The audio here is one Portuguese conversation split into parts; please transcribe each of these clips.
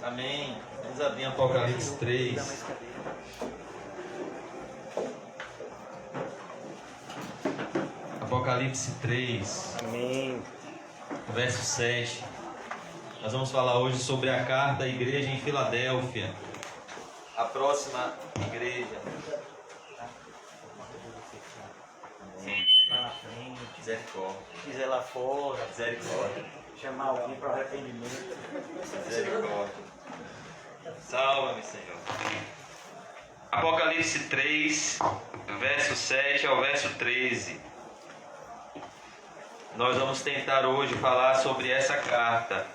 Amém. Vamos abrir Apocalipse 3. Apocalipse 3. Amém. Verso 7. Nós vamos falar hoje sobre a carta à igreja em Filadélfia. A próxima igreja. Lá na frente, Misericórdia. quiser lá fora, Misericórdia. chamar alguém para o arrependimento. Misericórdia. Salva-me, Senhor. Apocalipse 3, verso 7 ao verso 13. Nós vamos tentar hoje falar sobre essa carta.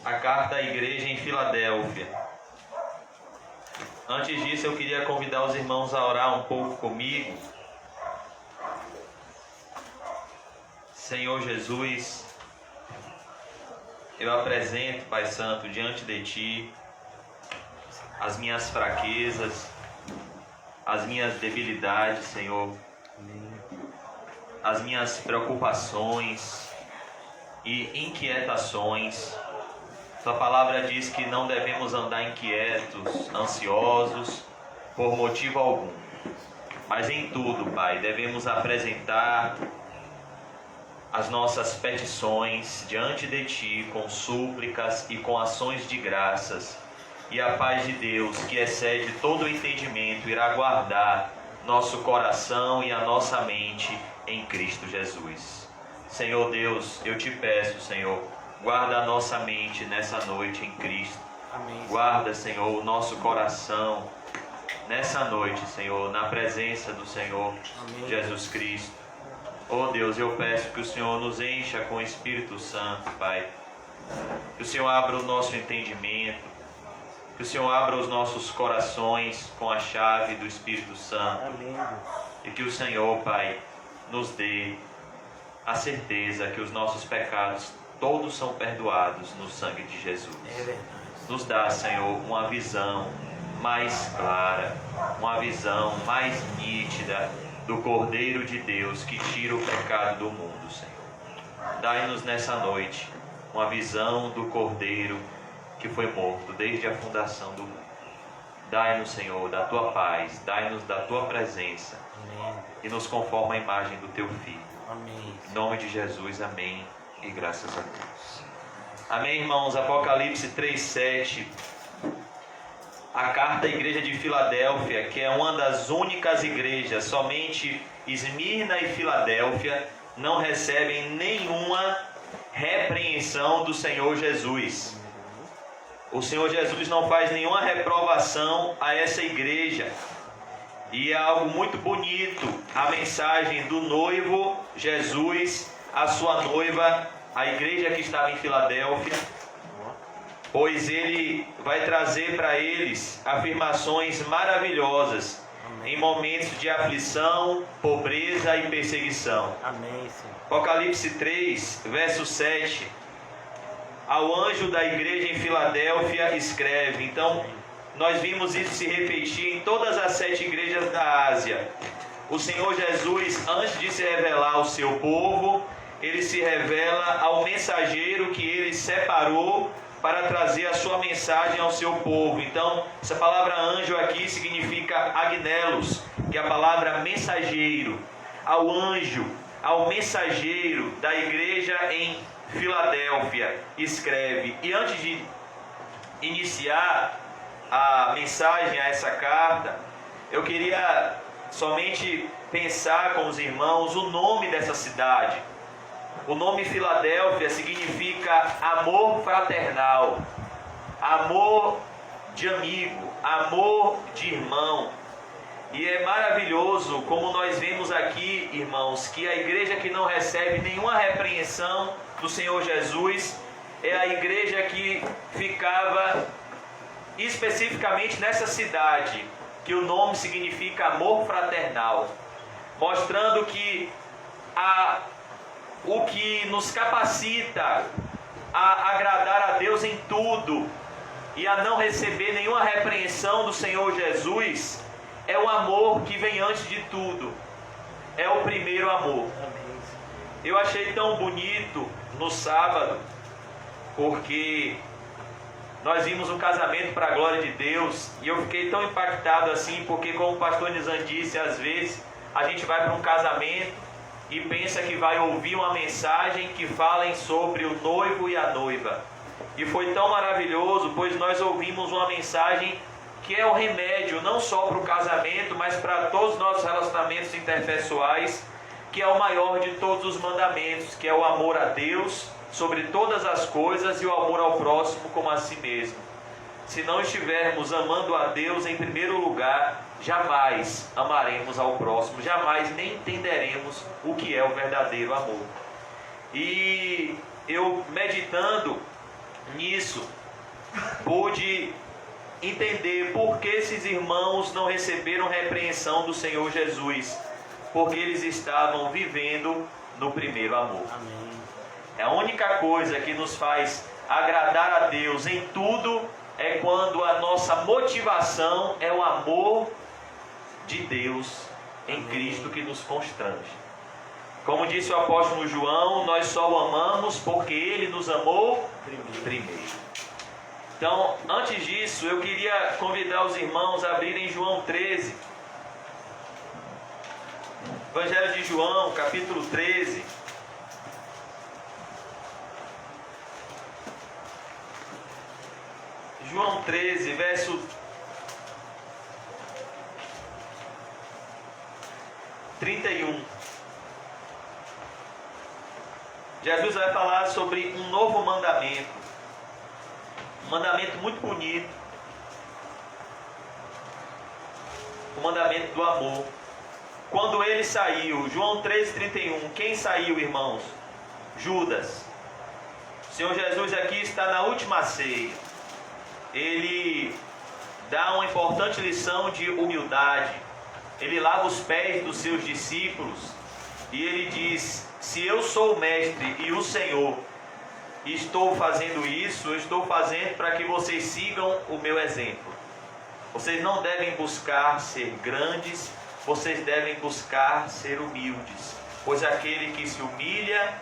A carta à igreja em Filadélfia. Antes disso, eu queria convidar os irmãos a orar um pouco comigo. Senhor Jesus, eu apresento, Pai Santo, diante de Ti as minhas fraquezas, as minhas debilidades, Senhor, as minhas preocupações e inquietações. Tua palavra diz que não devemos andar inquietos, ansiosos, por motivo algum. Mas em tudo, Pai, devemos apresentar as nossas petições diante de Ti com súplicas e com ações de graças. E a paz de Deus, que excede todo o entendimento, irá guardar nosso coração e a nossa mente em Cristo Jesus. Senhor Deus, eu te peço, Senhor, guarda a nossa mente nessa noite em Cristo. Amém. Guarda, Senhor, o nosso coração nessa noite, Senhor, na presença do Senhor Amém. Jesus Cristo. Oh Deus, eu peço que o Senhor nos encha com o Espírito Santo, Pai. Que o Senhor abra o nosso entendimento. Que o Senhor abra os nossos corações com a chave do Espírito Santo. Amém. E que o Senhor, Pai, nos dê a certeza que os nossos pecados todos são perdoados no sangue de Jesus. É verdade. Nos dá, Senhor, uma visão mais clara, uma visão mais nítida do Cordeiro de Deus que tira o pecado do mundo, Senhor. Dai-nos nessa noite uma visão do Cordeiro que foi morto desde a fundação do mundo. Dai-nos, Senhor, da Tua paz, dai-nos da Tua presença. Amém. E nos conforma a imagem do Teu Filho. Amém. Em nome de Jesus, amém. E graças a Deus. Amém, irmãos. Apocalipse 3:7. A carta à igreja de Filadélfia, que é uma das únicas igrejas, somente Esmirna e Filadélfia não recebem nenhuma repreensão do Senhor Jesus. O Senhor Jesus não faz nenhuma reprovação a essa igreja. E é algo muito bonito a mensagem do noivo Jesus à sua noiva, a igreja que estava em Filadélfia, pois ele vai trazer para eles afirmações maravilhosas em momentos de aflição, pobreza e perseguição. Amém, Senhor. Apocalipse 3, verso 7. Ao anjo da igreja em Filadélfia escreve. Então, nós vimos isso se repetir em todas as 7 igrejas da Ásia. O Senhor Jesus, antes de se revelar ao seu povo, ele se revela ao mensageiro que ele separou para trazer a sua mensagem ao seu povo. Então, essa palavra anjo aqui significa agnelos, que é a palavra mensageiro. Ao anjo, ao mensageiro da igreja em Filadélfia escreve. E antes de iniciar a mensagem a essa carta, eu queria somente pensar com os irmãos o nome dessa cidade. O nome Filadélfia significa amor fraternal, amor de amigo, amor de irmão. E é maravilhoso como nós vemos aqui, irmãos, que a igreja que não recebe nenhuma repreensão do Senhor Jesus é a igreja que ficava especificamente nessa cidade, que o nome significa amor fraternal, mostrando que o que nos capacita a agradar a Deus em tudo e a não receber nenhuma repreensão do Senhor Jesus é o amor que vem antes de tudo, é o primeiro amor. Eu achei tão bonito no sábado porque nós vimos um casamento para a glória de Deus, e eu fiquei tão impactado assim, porque como o pastor Nizam disse, às vezes a gente vai para um casamento e pensa que vai ouvir uma mensagem que falem sobre o noivo e a noiva. E foi tão maravilhoso, pois nós ouvimos uma mensagem que é o remédio não só para o casamento, mas para todos os nossos relacionamentos interpessoais, que é o maior de todos os mandamentos, que é o amor a Deus sobre todas as coisas e o amor ao próximo como a si mesmo. Se não estivermos amando a Deus em primeiro lugar, jamais amaremos ao próximo, jamais nem entenderemos o que é o verdadeiro amor. E eu, meditando nisso, pude entender por que esses irmãos não receberam repreensão do Senhor Jesus, porque eles estavam vivendo no primeiro amor. Amém. A única coisa que nos faz agradar a Deus em tudo é quando a nossa motivação é o amor de Deus em Cristo que nos constrange. Como disse o apóstolo João, nós só o amamos porque Ele nos amou primeiro. Então, antes disso, eu queria convidar os irmãos a abrirem João 13. Evangelho de João, capítulo 13. João 13, verso 31. Jesus vai falar sobre um novo mandamento. Um mandamento muito bonito. O mandamento do amor. Quando ele saiu, João 13:31, quem saiu, irmãos? Judas. O Senhor Jesus aqui está na última ceia. Ele dá uma importante lição de humildade. Ele lava os pés dos seus discípulos e ele diz: se eu sou o mestre e o Senhor e estou fazendo isso, eu estou fazendo para que vocês sigam o meu exemplo. Vocês não devem buscar ser grandes, vocês devem buscar ser humildes, pois aquele que se humilha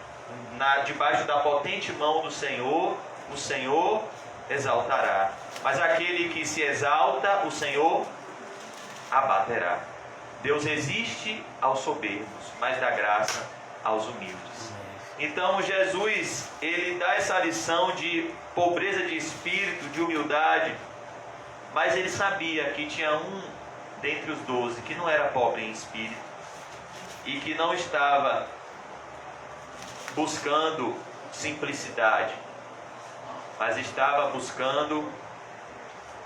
debaixo da potente mão do Senhor, o Senhor exaltará, mas aquele que se exalta, o Senhor abaterá. Deus resiste aos soberbos, mas dá graça aos humildes. Então Jesus, ele dá essa lição de pobreza de espírito, de humildade, mas ele sabia que tinha um dentre os 12 que não era pobre em espírito e que não estava buscando simplicidade, mas estava buscando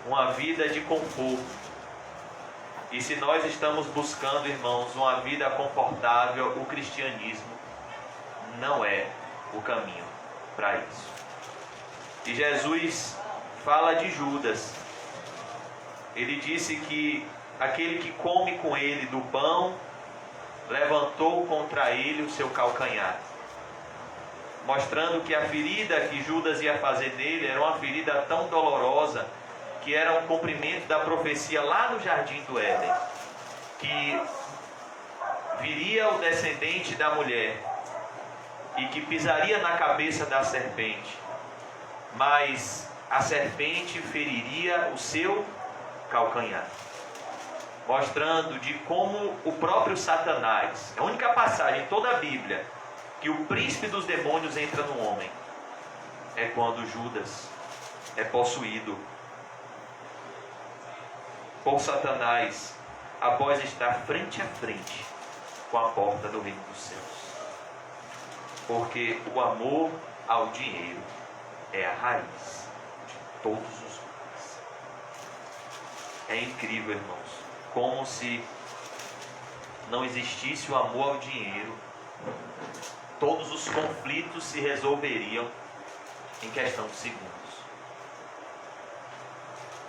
uma vida de conforto. E se nós estamos buscando, irmãos, uma vida confortável, o cristianismo não é o caminho para isso. E Jesus fala de Judas. Ele disse que aquele que come com ele do pão levantou contra ele o seu calcanhar, mostrando que a ferida que Judas ia fazer nele era uma ferida tão dolorosa que era um cumprimento da profecia lá no jardim do Éden, que viria o descendente da mulher e que pisaria na cabeça da serpente, mas a serpente feriria o seu calcanhar, mostrando de como o próprio Satanás, a única passagem em toda a Bíblia que o príncipe dos demônios entra no homem é quando Judas é possuído por Satanás, após estar frente a frente com a porta do reino dos céus. Porque o amor ao dinheiro é a raiz de todos os males. É incrível, irmãos, como se não existisse o amor ao dinheiro, todos os conflitos se resolveriam em questão de segundos.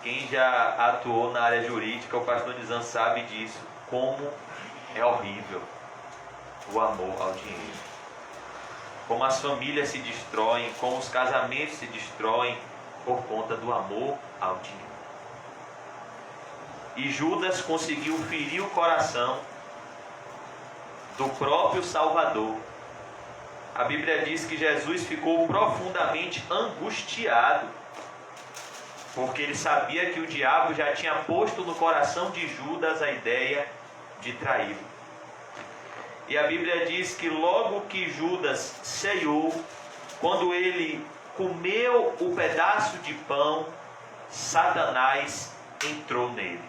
Quem já atuou na área jurídica, o pastor Nizam sabe disso, como é horrível o amor ao dinheiro. Como as famílias se destroem, como os casamentos se destroem por conta do amor ao dinheiro. E Judas conseguiu ferir o coração do próprio Salvador, a Bíblia diz que Jesus ficou profundamente angustiado, porque ele sabia que o diabo já tinha posto no coração de Judas a ideia de traí-lo. E a Bíblia diz que logo que Judas ceiou, quando ele comeu o pedaço de pão, Satanás entrou nele.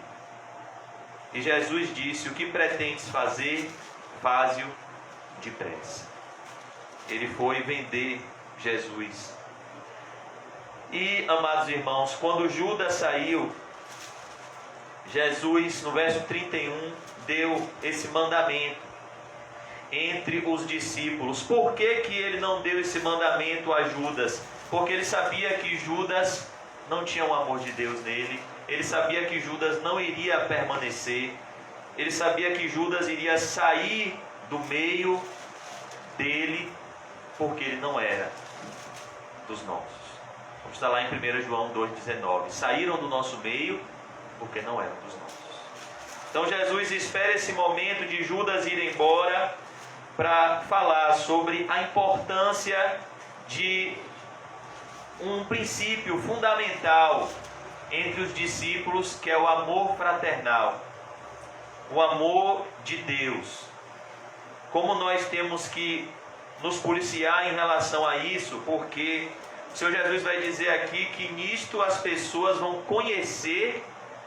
E Jesus disse: o que pretendes fazer, faze-o depressa. Ele foi vender Jesus. E, amados irmãos, quando Judas saiu, Jesus, no verso 31, deu esse mandamento entre os discípulos. Por que que ele não deu esse mandamento a Judas? Porque ele sabia que Judas não tinha o amor de Deus nele. Ele sabia que Judas não iria permanecer. Ele sabia que Judas iria sair do meio dele, porque ele não era dos nossos. Vamos estar lá em 1 João 2,19. Saíram do nosso meio porque não eram dos nossos. Então Jesus espera esse momento de Judas ir embora para falar sobre a importância de um princípio fundamental entre os discípulos, que é o amor fraternal, o amor de Deus. Como nós temos que nos policiar em relação a isso, porque o Senhor Jesus vai dizer aqui que nisto as pessoas vão conhecer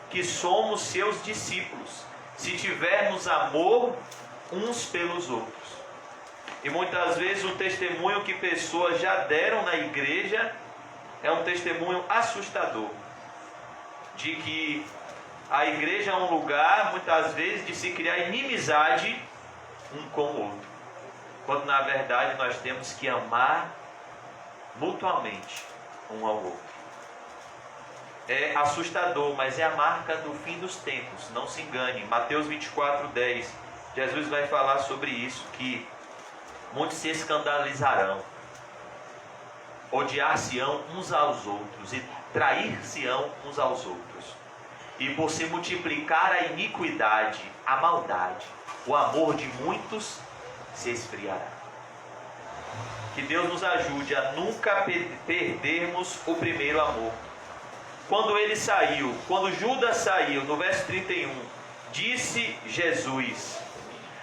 que somos seus discípulos, se tivermos amor uns pelos outros. E muitas vezes o testemunho que pessoas já deram na igreja é um testemunho assustador, de que a igreja é um lugar, muitas vezes, de se criar inimizade um com o outro, quando na verdade nós temos que amar mutuamente um ao outro. É assustador, mas é a marca do fim dos tempos, não se engane. Mateus 24:10, Jesus vai falar sobre isso, que muitos se escandalizarão, odiar-se-ão uns aos outros e trair-se-ão uns aos outros. E por se multiplicar a iniquidade, a maldade, o amor de muitos se esfriará. Que Deus nos ajude a nunca perdermos o primeiro amor. Quando ele saiu, quando Judas saiu, no verso 31, disse Jesus: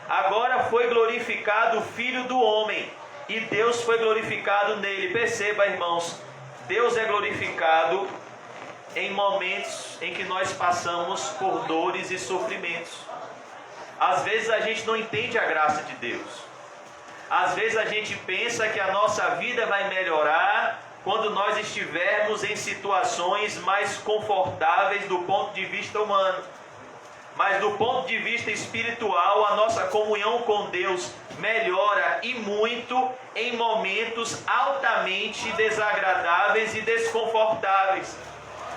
agora foi glorificado o Filho do Homem, e Deus foi glorificado nele. Perceba, irmãos, Deus é glorificado em momentos em que nós passamos por dores e sofrimentos. Às vezes a gente não entende a graça de Deus. Às vezes a gente pensa que a nossa vida vai melhorar quando nós estivermos em situações mais confortáveis do ponto de vista humano. Mas do ponto de vista espiritual, a nossa comunhão com Deus melhora e muito em momentos altamente desagradáveis e desconfortáveis.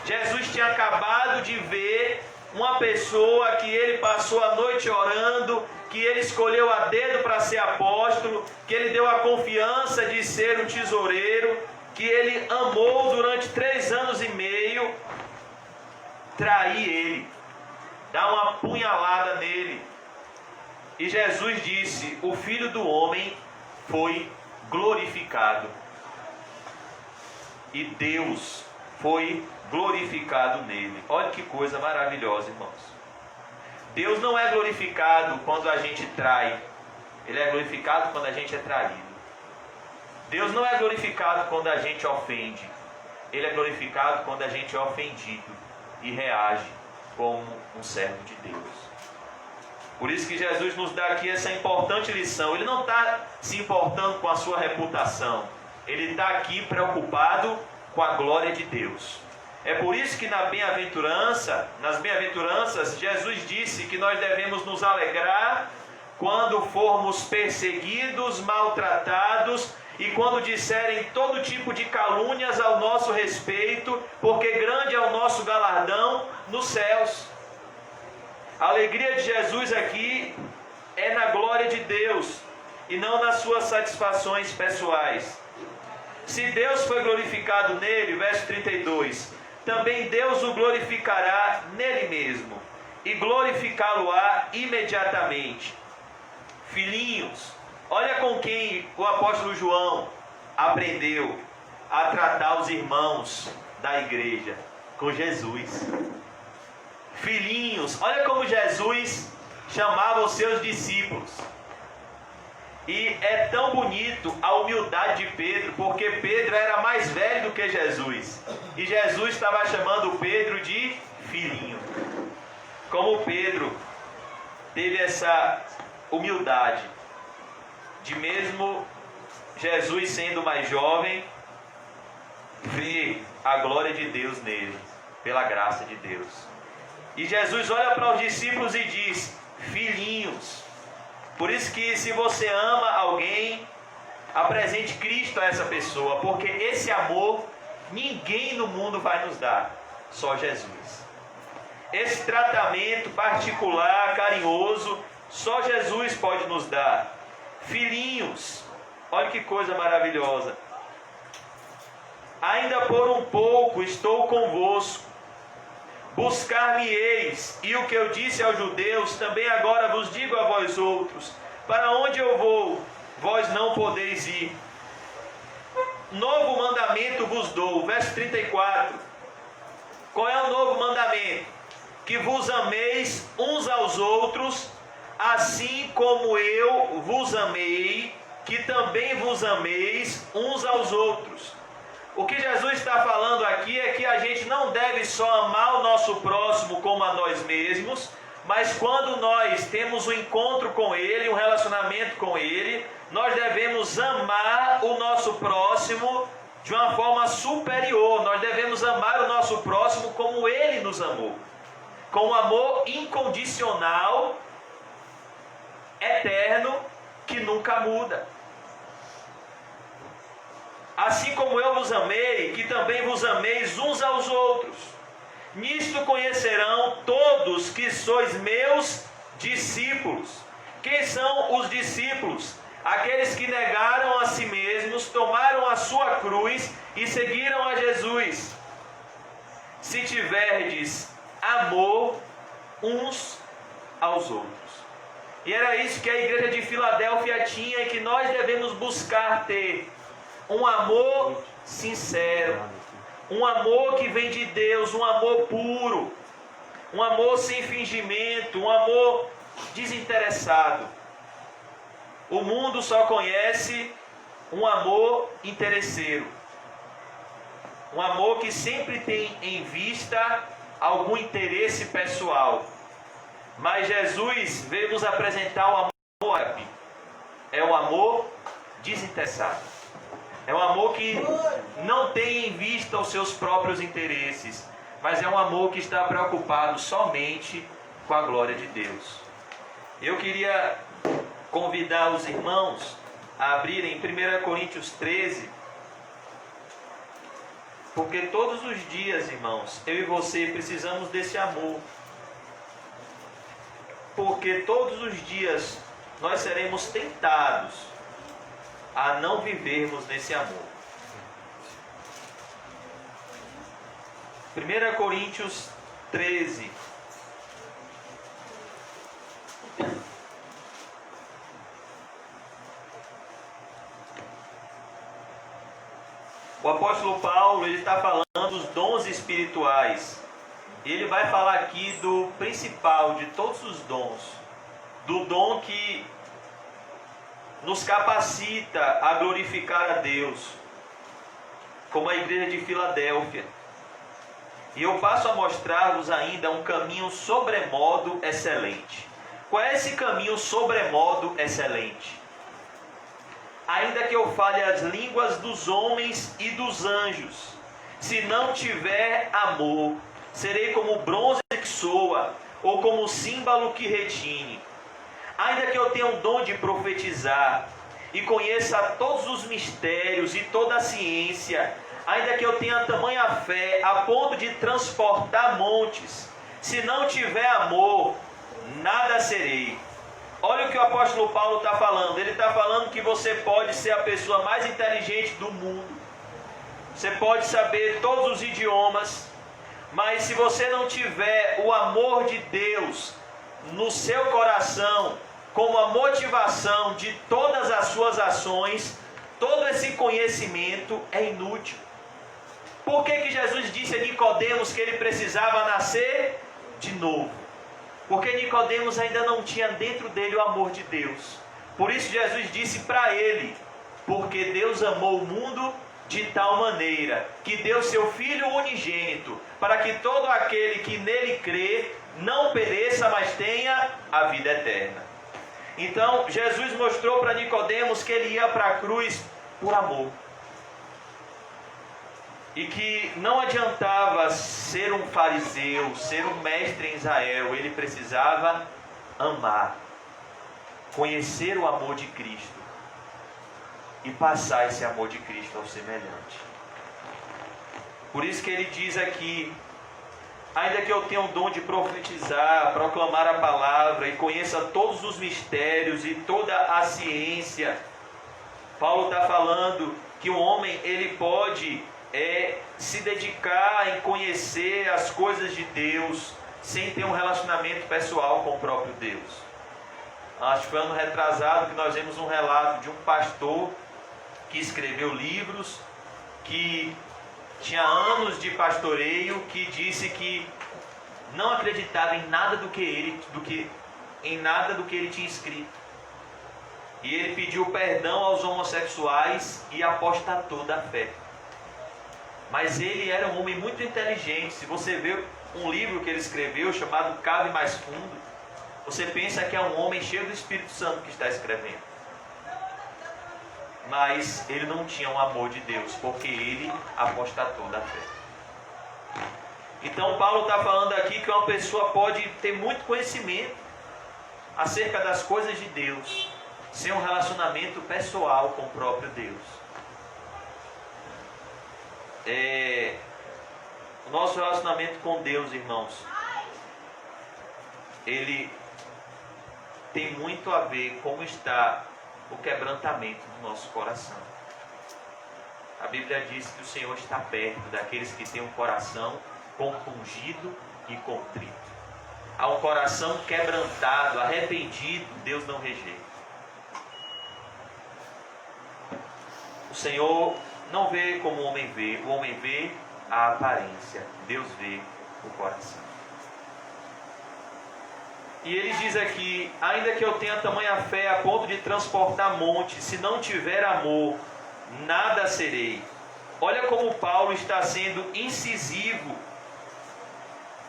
Jesus tinha acabado de ver uma pessoa que ele passou a noite orando, que ele escolheu a dedo para ser apóstolo, que ele deu a confiança de ser um tesoureiro, que ele amou durante 3 anos e meio, trair ele, dar uma punhalada nele. E Jesus disse: o Filho do Homem foi glorificado. E Deus foi glorificado nele. Olha que coisa maravilhosa, irmãos. Deus não é glorificado quando a gente trai. Ele é glorificado quando a gente é traído. Deus não é glorificado quando a gente ofende. Ele é glorificado quando a gente é ofendido e reage como um servo de Deus. Por isso que Jesus nos dá aqui essa importante lição. Ele não está se importando com a sua reputação. Ele está aqui preocupado com a glória de Deus. É por isso que nas bem-aventuranças, Jesus disse que nós devemos nos alegrar quando formos perseguidos, maltratados, e quando disserem todo tipo de calúnias ao nosso respeito, porque grande é o nosso galardão nos céus. A alegria de Jesus aqui é na glória de Deus e não nas suas satisfações pessoais. Se Deus foi glorificado nele, verso 32, também Deus o glorificará nele mesmo e glorificá-lo-á imediatamente. Filhinhos, Olha com quem o apóstolo João aprendeu a tratar os irmãos da igreja: com Jesus. Filhinhos, olha como Jesus chamava os seus discípulos. E é tão bonito a humildade de Pedro, porque Pedro era mais velho do que Jesus. E Jesus estava chamando Pedro de filhinho. Como Pedro teve essa humildade de, mesmo Jesus sendo mais jovem, ver a glória de Deus nele, pela graça de Deus. E Jesus olha para os discípulos e diz: filhinhos. Por isso que, se você ama alguém, apresente Cristo a essa pessoa, porque esse amor ninguém no mundo vai nos dar, só Jesus. Esse tratamento particular, carinhoso, só Jesus pode nos dar. Filhinhos, olha que coisa maravilhosa. Ainda por um pouco estou convosco. Buscar-me-eis, e o que eu disse aos judeus, também agora vos digo a vós outros: para onde eu vou, vós não podeis ir. Novo mandamento vos dou. Verso 34. Qual é o novo mandamento? Que vos ameis uns aos outros, assim como eu vos amei, que também vos ameis uns aos outros. O que Jesus está falando aqui é que a gente não deve só amar o nosso próximo como a nós mesmos, mas quando nós temos um encontro com Ele, um relacionamento com Ele, nós devemos amar o nosso próximo de uma forma superior. Nós devemos amar o nosso próximo como Ele nos amou, com um amor incondicional, eterno, que nunca muda. Assim como eu vos amei, que também vos ameis uns aos outros. Nisto conhecerão todos que sois meus discípulos. Quem são os discípulos? Aqueles que negaram a si mesmos, tomaram a sua cruz e seguiram a Jesus. Se tiverdes amor uns aos outros. E era isso que a igreja de Filadélfia tinha e que nós devemos buscar ter. Um amor sincero, um amor que vem de Deus, um amor puro, um amor sem fingimento, um amor desinteressado. O mundo só conhece um amor interesseiro, um amor que sempre tem em vista algum interesse pessoal. Mas Jesus veio nos apresentar o amor ágape. É o amor desinteressado. É um amor que não tem em vista os seus próprios interesses, mas é um amor que está preocupado somente com a glória de Deus. Eu queria convidar os irmãos a abrirem 1 Coríntios 13, porque todos os dias, irmãos, eu e você precisamos desse amor. Porque todos os dias nós seremos tentados a não vivermos nesse amor. 1 Coríntios 13. O apóstolo Paulo, ele está falando dos dons espirituais. Ele vai falar aqui do principal de todos os dons, do dom que nos capacita a glorificar a Deus, como a igreja de Filadélfia. E eu passo a mostrar-vos ainda um caminho sobremodo excelente. Qual é esse caminho sobremodo excelente? Ainda que eu fale as línguas dos homens e dos anjos, se não tiver amor, serei como bronze que soa, ou como símbolo que retine. Ainda que eu tenha um dom de profetizar, e conheça todos os mistérios e toda a ciência, ainda que eu tenha tamanha fé a ponto de transportar montes, se não tiver amor, nada serei. Olha o que o apóstolo Paulo está falando. Ele está falando que você pode ser a pessoa mais inteligente do mundo, você pode saber todos os idiomas, mas se você não tiver o amor de Deus no seu coração, como a motivação de todas as suas ações, todo esse conhecimento é inútil. Por que Jesus disse a Nicodemos que ele precisava nascer de novo? Porque Nicodemos ainda não tinha dentro dele o amor de Deus. Por isso Jesus disse para ele: porque Deus amou o mundo de tal maneira que deu seu Filho unigênito, para que todo aquele que nele crê não pereça, mas tenha a vida eterna. Então Jesus mostrou para Nicodemos que ele ia para a cruz por amor. E que não adiantava ser um fariseu, ser um mestre em Israel, ele precisava amar, conhecer o amor de Cristo e passar esse amor de Cristo ao semelhante. Por isso que ele diz aqui: ainda que eu tenha o dom de profetizar, proclamar a palavra e conheça todos os mistérios e toda a ciência. Paulo está falando que o homem ele pode se dedicar em conhecer as coisas de Deus sem ter um relacionamento pessoal com o próprio Deus. Acho que foi ano retrasado que nós vimos um relato de um pastor que escreveu livros, que tinha anos de pastoreio, que disse que não acreditava em nada do que ele tinha escrito. E ele pediu perdão aos homossexuais e apostatou da fé. Mas ele era um homem muito inteligente. Se você vê um livro que ele escreveu chamado Cave Mais Fundo, você pensa que é um homem cheio do Espírito Santo que está escrevendo. Mas ele não tinha um amor de Deus, porque ele apostatou da fé. Então Paulo está falando aqui que uma pessoa pode ter muito conhecimento acerca das coisas de Deus, sem um relacionamento pessoal com o próprio Deus. O nosso relacionamento com Deus, irmãos, ele tem muito a ver com como está o quebrantamento do nosso coração. A Bíblia diz que o Senhor está perto daqueles que têm um coração compungido e contrito. A um coração quebrantado, arrependido, Deus não rejeita. O Senhor não vê como o homem vê a aparência, Deus vê o coração. E ele diz aqui: ainda que eu tenha tamanha fé a ponto de transportar montes, se não tiver amor, nada serei. Olha como Paulo está sendo incisivo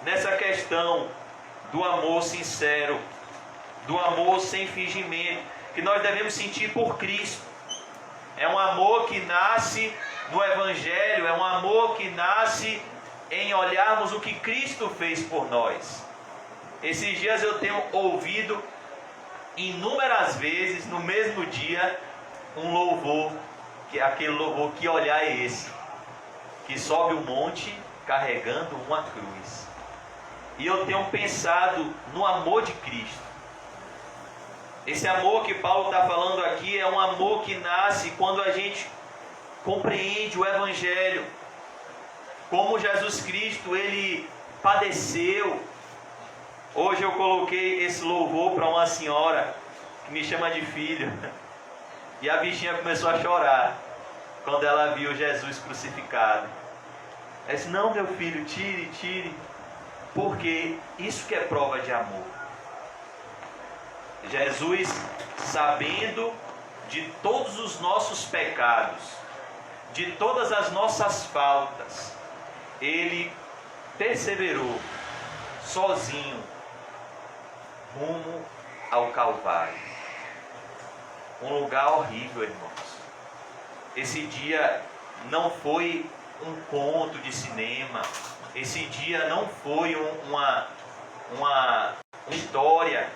nessa questão do amor sincero, do amor sem fingimento, que nós devemos sentir por Cristo. É um amor que nasce no Evangelho, é um amor que nasce em olharmos o que Cristo fez por nós. Esses dias eu tenho ouvido inúmeras vezes, no mesmo dia, um louvor, que é aquele louvor: que olhar é esse, que sobe o monte carregando uma cruz. E eu tenho pensado no amor de Cristo. Esse amor que Paulo está falando aqui é um amor que nasce quando a gente compreende o Evangelho, como Jesus Cristo, ele padeceu. Hoje eu coloquei esse louvor para uma senhora que me chama de filho, e a bichinha começou a chorar quando ela viu Jesus crucificado. Ela disse: não, meu filho, tire, porque isso que é prova de amor. Jesus, sabendo de todos os nossos pecados, de todas as nossas faltas, ele perseverou sozinho rumo ao Calvário. Um lugar horrível, irmãos. Esse dia não foi um conto de cinema. Esse dia não foi uma história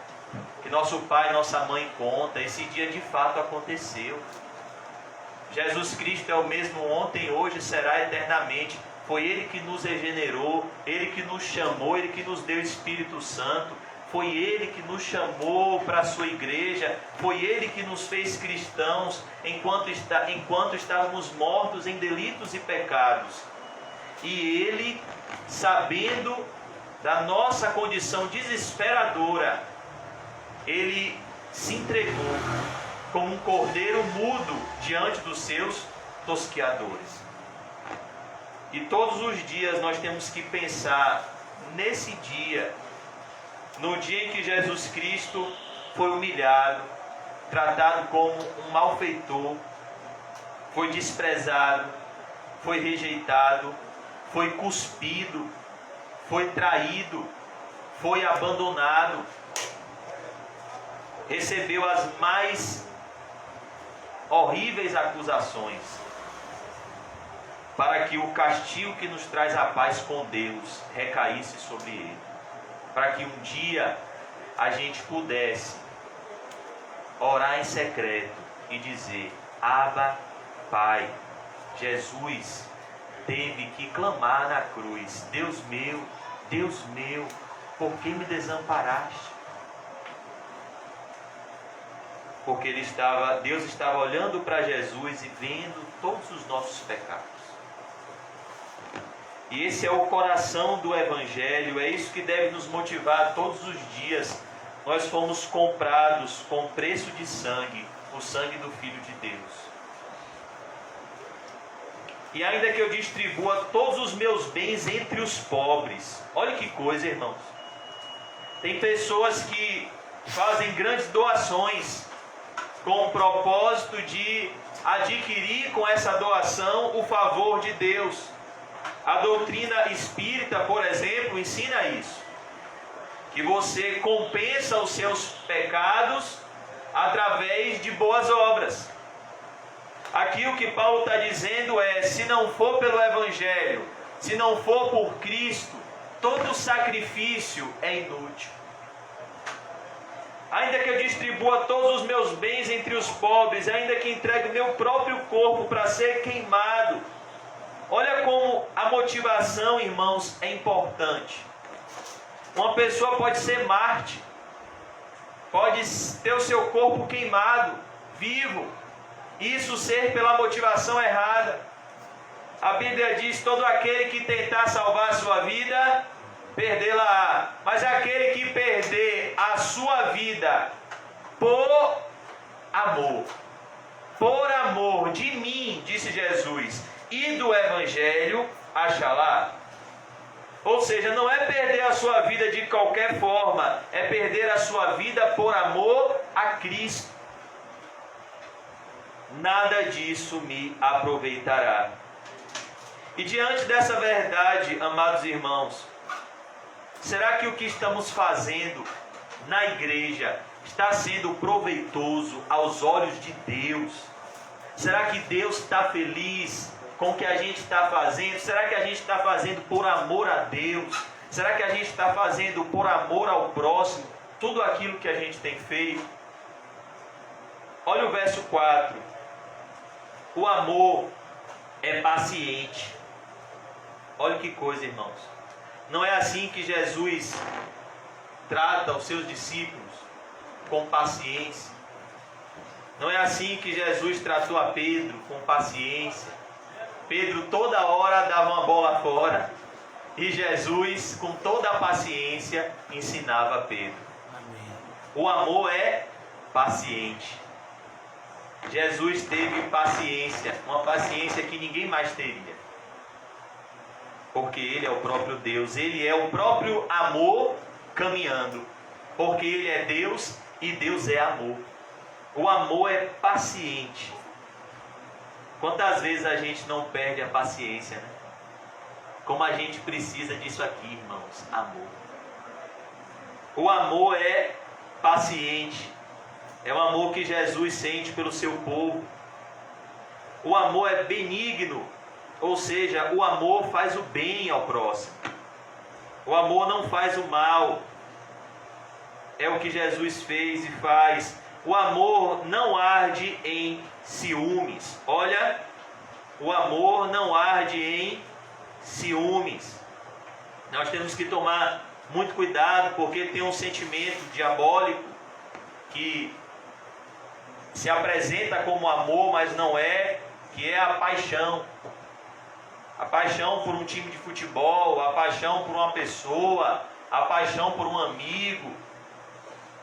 que nosso pai e nossa mãe conta. Esse dia de fato aconteceu. Jesus Cristo é o mesmo ontem, hoje, será eternamente. Foi Ele que nos regenerou, Ele que nos chamou, Ele que nos deu o Espírito Santo. Foi Ele que nos chamou para a sua igreja. Foi Ele que nos fez cristãos enquanto estávamos mortos em delitos e pecados. E Ele, sabendo da nossa condição desesperadora, Ele se entregou como um cordeiro mudo diante dos seus tosqueadores. E todos os dias nós temos que pensar nesse dia, no dia em que Jesus Cristo foi humilhado, tratado como um malfeitor, foi desprezado, foi rejeitado, foi cuspido, foi traído, foi abandonado, recebeu as mais horríveis acusações, para que o castigo que nos traz a paz com Deus recaísse sobre ele, para que um dia a gente pudesse orar em secreto e dizer: Abba, Pai. Jesus teve que clamar na cruz: Deus meu, por que me desamparaste? Porque Deus estava olhando para Jesus e vendo todos os nossos pecados. E esse é o coração do Evangelho, é isso que deve nos motivar todos os dias. Nós fomos comprados com preço de sangue, o sangue do Filho de Deus. E ainda que eu distribua todos os meus bens entre os pobres. Olha que coisa, irmãos. Tem pessoas que fazem grandes doações com o propósito de adquirir com essa doação o favor de Deus. A doutrina espírita, por exemplo, ensina isso. Que você compensa os seus pecados através de boas obras. Aqui o que Paulo está dizendo é: se não for pelo Evangelho, se não for por Cristo, todo sacrifício é inútil. Ainda que eu distribua todos os meus bens entre os pobres, ainda que entregue o meu próprio corpo para ser queimado. Olha como a motivação, irmãos, é importante. Uma pessoa pode ser mártir, pode ter o seu corpo queimado, vivo, isso ser pela motivação errada. A Bíblia diz: todo aquele que tentar salvar a sua vida, perdê-la-á. Mas aquele que perder a sua vida por amor de mim, disse Jesus, e do Evangelho, achará. Ou seja, não é perder a sua vida de qualquer forma, é perder a sua vida por amor a Cristo. Nada disso me aproveitará. E diante dessa verdade, amados irmãos, será que o que estamos fazendo na igreja está sendo proveitoso aos olhos de Deus? Será que Deus está feliz com o que a gente está fazendo? Será que a gente está fazendo por amor a Deus? Será que a gente está fazendo por amor ao próximo tudo aquilo que a gente tem feito? Olha o verso 4. O amor é paciente. Olha que coisa, irmãos. Não é assim que Jesus trata os seus discípulos, com paciência. Não é assim que Jesus tratou a Pedro, com paciência. Pedro toda hora dava uma bola fora, e Jesus, com toda a paciência, ensinava a Pedro. Amém. O amor é paciente. Jesus teve paciência, uma paciência que ninguém mais teria. Porque Ele é o próprio Deus, Ele é o próprio amor caminhando. Porque Ele é Deus e Deus é amor. O amor é paciente. Quantas vezes a gente não perde a paciência, né? Como a gente precisa disso aqui, irmãos, amor. O amor é paciente. É o amor que Jesus sente pelo seu povo. O amor é benigno, ou seja, o amor faz o bem ao próximo. O amor não faz o mal. É o que Jesus fez e faz. O amor não arde em ciúmes. Olha, o amor não arde em ciúmes. Nós temos que tomar muito cuidado, porque tem um sentimento diabólico que se apresenta como amor, mas não é, que é a paixão. A paixão por um time de futebol, a paixão por uma pessoa, a paixão por um amigo.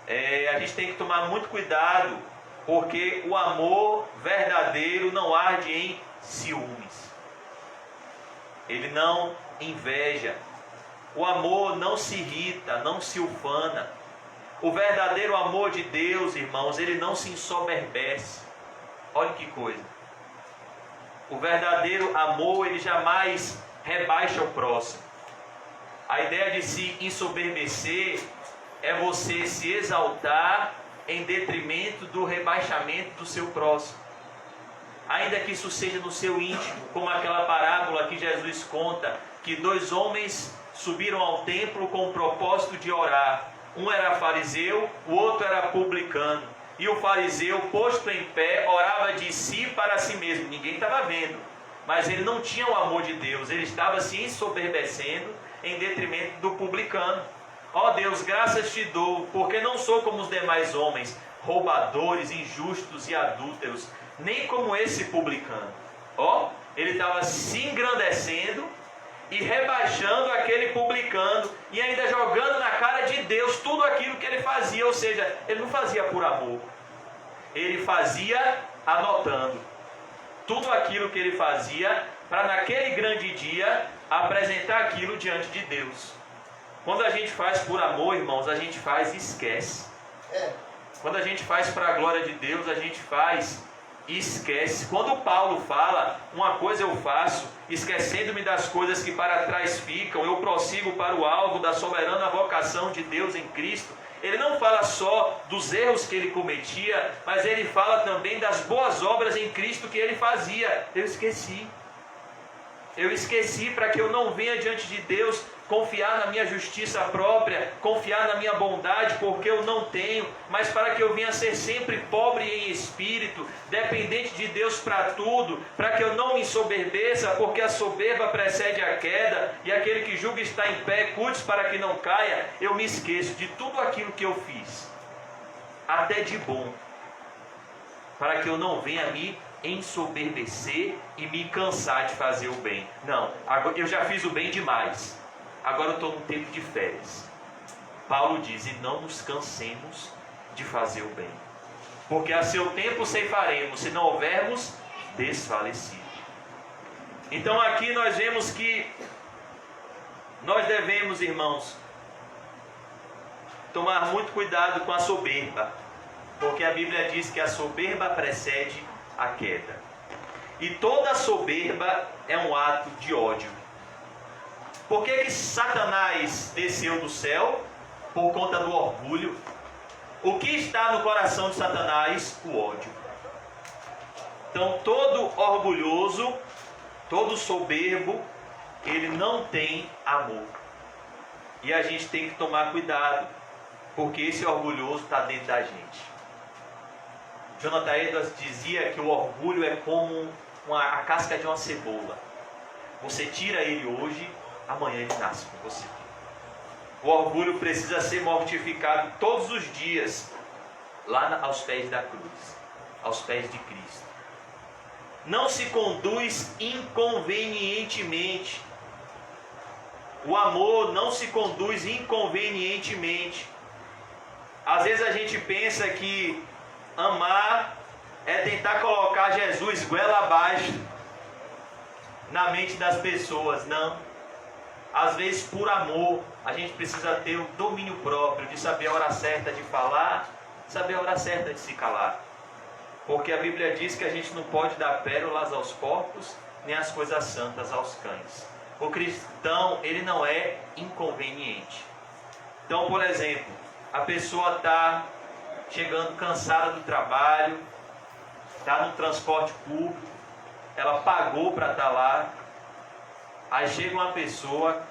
a gente tem que tomar muito cuidado, porque o amor verdadeiro não arde em ciúmes. Ele não inveja. O amor não se irrita, não se ufana. O verdadeiro amor de Deus, irmãos, ele não se ensoberbece. Olha que coisa. O verdadeiro amor, ele jamais rebaixa o próximo. A ideia de se ensoberbecer é você se exaltar em detrimento do rebaixamento do seu próximo. Ainda que isso seja no seu íntimo, como aquela parábola que Jesus conta, que 2 homens subiram ao templo com o propósito de orar. Um era fariseu, o outro era publicano. E o fariseu, posto em pé, orava de si para si mesmo. Ninguém estava vendo, mas ele não tinha o amor de Deus. Ele estava se ensoberbecendo em detrimento do publicano. Ó Deus, graças te dou, porque não sou como os demais homens, roubadores, injustos e adúlteros, nem como esse publicano. Ele estava se engrandecendo e rebaixando aquele publicano e ainda jogando na cara de Deus tudo aquilo que ele fazia. Ou seja, ele não fazia por amor, ele fazia anotando tudo aquilo que ele fazia para naquele grande dia apresentar aquilo diante de Deus. Quando a gente faz por amor, irmãos, a gente faz e esquece. Quando a gente faz para a glória de Deus, a gente faz e esquece. Quando Paulo fala, uma coisa eu faço, esquecendo-me das coisas que para trás ficam, eu prossigo para o alvo da soberana vocação de Deus em Cristo. Ele não fala só dos erros que ele cometia, mas ele fala também das boas obras em Cristo que ele fazia. Eu esqueci para que eu não venha diante de Deus confiar na minha justiça própria, confiar na minha bondade, porque eu não tenho, mas para que eu venha ser sempre pobre em espírito, dependente de Deus para tudo, para que eu não me ensoberbeça, porque a soberba precede a queda, e aquele que julga está em pé, cuide para que não caia. Eu me esqueço de tudo aquilo que eu fiz, até de bom, para que eu não venha me ensoberbecer e me cansar de fazer o bem. Não, agora eu já fiz o bem demais, agora eu estou num tempo de férias. Paulo diz: e não nos cansemos de fazer o bem, porque a seu tempo ceifaremos, se não houvermos desfalecido. Então aqui nós vemos que nós devemos, irmãos, tomar muito cuidado com a soberba, porque a Bíblia diz que a soberba precede a queda. E toda soberba é um ato de ódio. Por que Satanás desceu do céu? Por conta do orgulho. O que está no coração de Satanás? O ódio. Então todo orgulhoso, todo soberbo, ele não tem amor. E a gente tem que tomar cuidado, porque esse orgulhoso está dentro da gente. Jonathan Edwards dizia que o orgulho é como a casca de uma cebola. Você tira ele hoje, amanhã ele nasce com você. O orgulho precisa ser mortificado todos os dias, lá aos pés da cruz, aos pés de Cristo. Não se conduz inconvenientemente. O amor não se conduz inconvenientemente. Às vezes a gente pensa que amar é tentar colocar Jesus goela abaixo na mente das pessoas. Não. Às vezes, por amor, a gente precisa ter o domínio próprio de saber a hora certa de falar, saber a hora certa de se calar. Porque a Bíblia diz que a gente não pode dar pérolas aos porcos, nem as coisas santas aos cães. O cristão, ele não é inconveniente. Então, por exemplo, a pessoa está chegando cansada do trabalho, está no transporte público, ela pagou para estar lá, aí chega uma pessoa,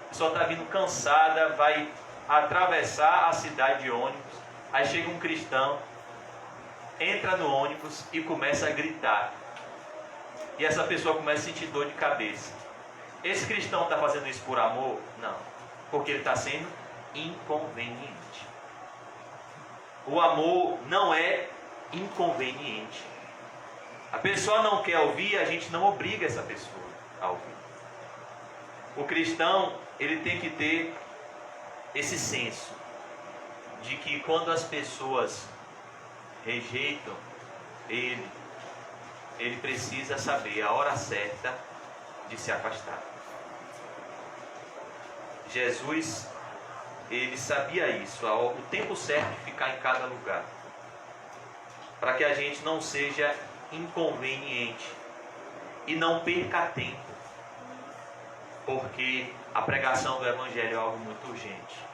a pessoa está vindo cansada, vai atravessar a cidade de ônibus, aí chega um cristão, entra no ônibus e começa a gritar, e essa pessoa começa a sentir dor de cabeça. Esse cristão está fazendo isso por amor? Não, porque ele está sendo inconveniente. O amor não é inconveniente. A pessoa não quer ouvir, a gente não obriga essa pessoa a ouvir. O cristão, ele tem que ter esse senso de que quando as pessoas rejeitam ele precisa saber a hora certa de se afastar. Jesus, ele sabia isso, o tempo certo de ficar em cada lugar, para que a gente não seja inconveniente e não perca tempo, porque a pregação do Evangelho é algo muito urgente.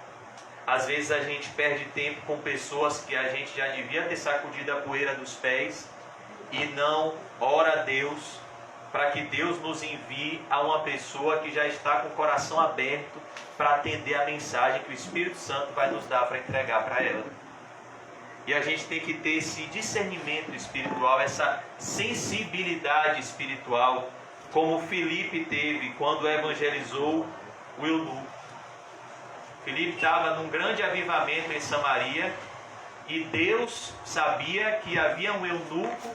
Às vezes a gente perde tempo com pessoas que a gente já devia ter sacudido a poeira dos pés e não ora a Deus para que Deus nos envie a uma pessoa que já está com o coração aberto para atender a mensagem que o Espírito Santo vai nos dar para entregar para ela. E a gente tem que ter esse discernimento espiritual, essa sensibilidade espiritual, como Filipe teve quando evangelizou o eunuco. Filipe estava num grande avivamento em Samaria e Deus sabia que havia um eunuco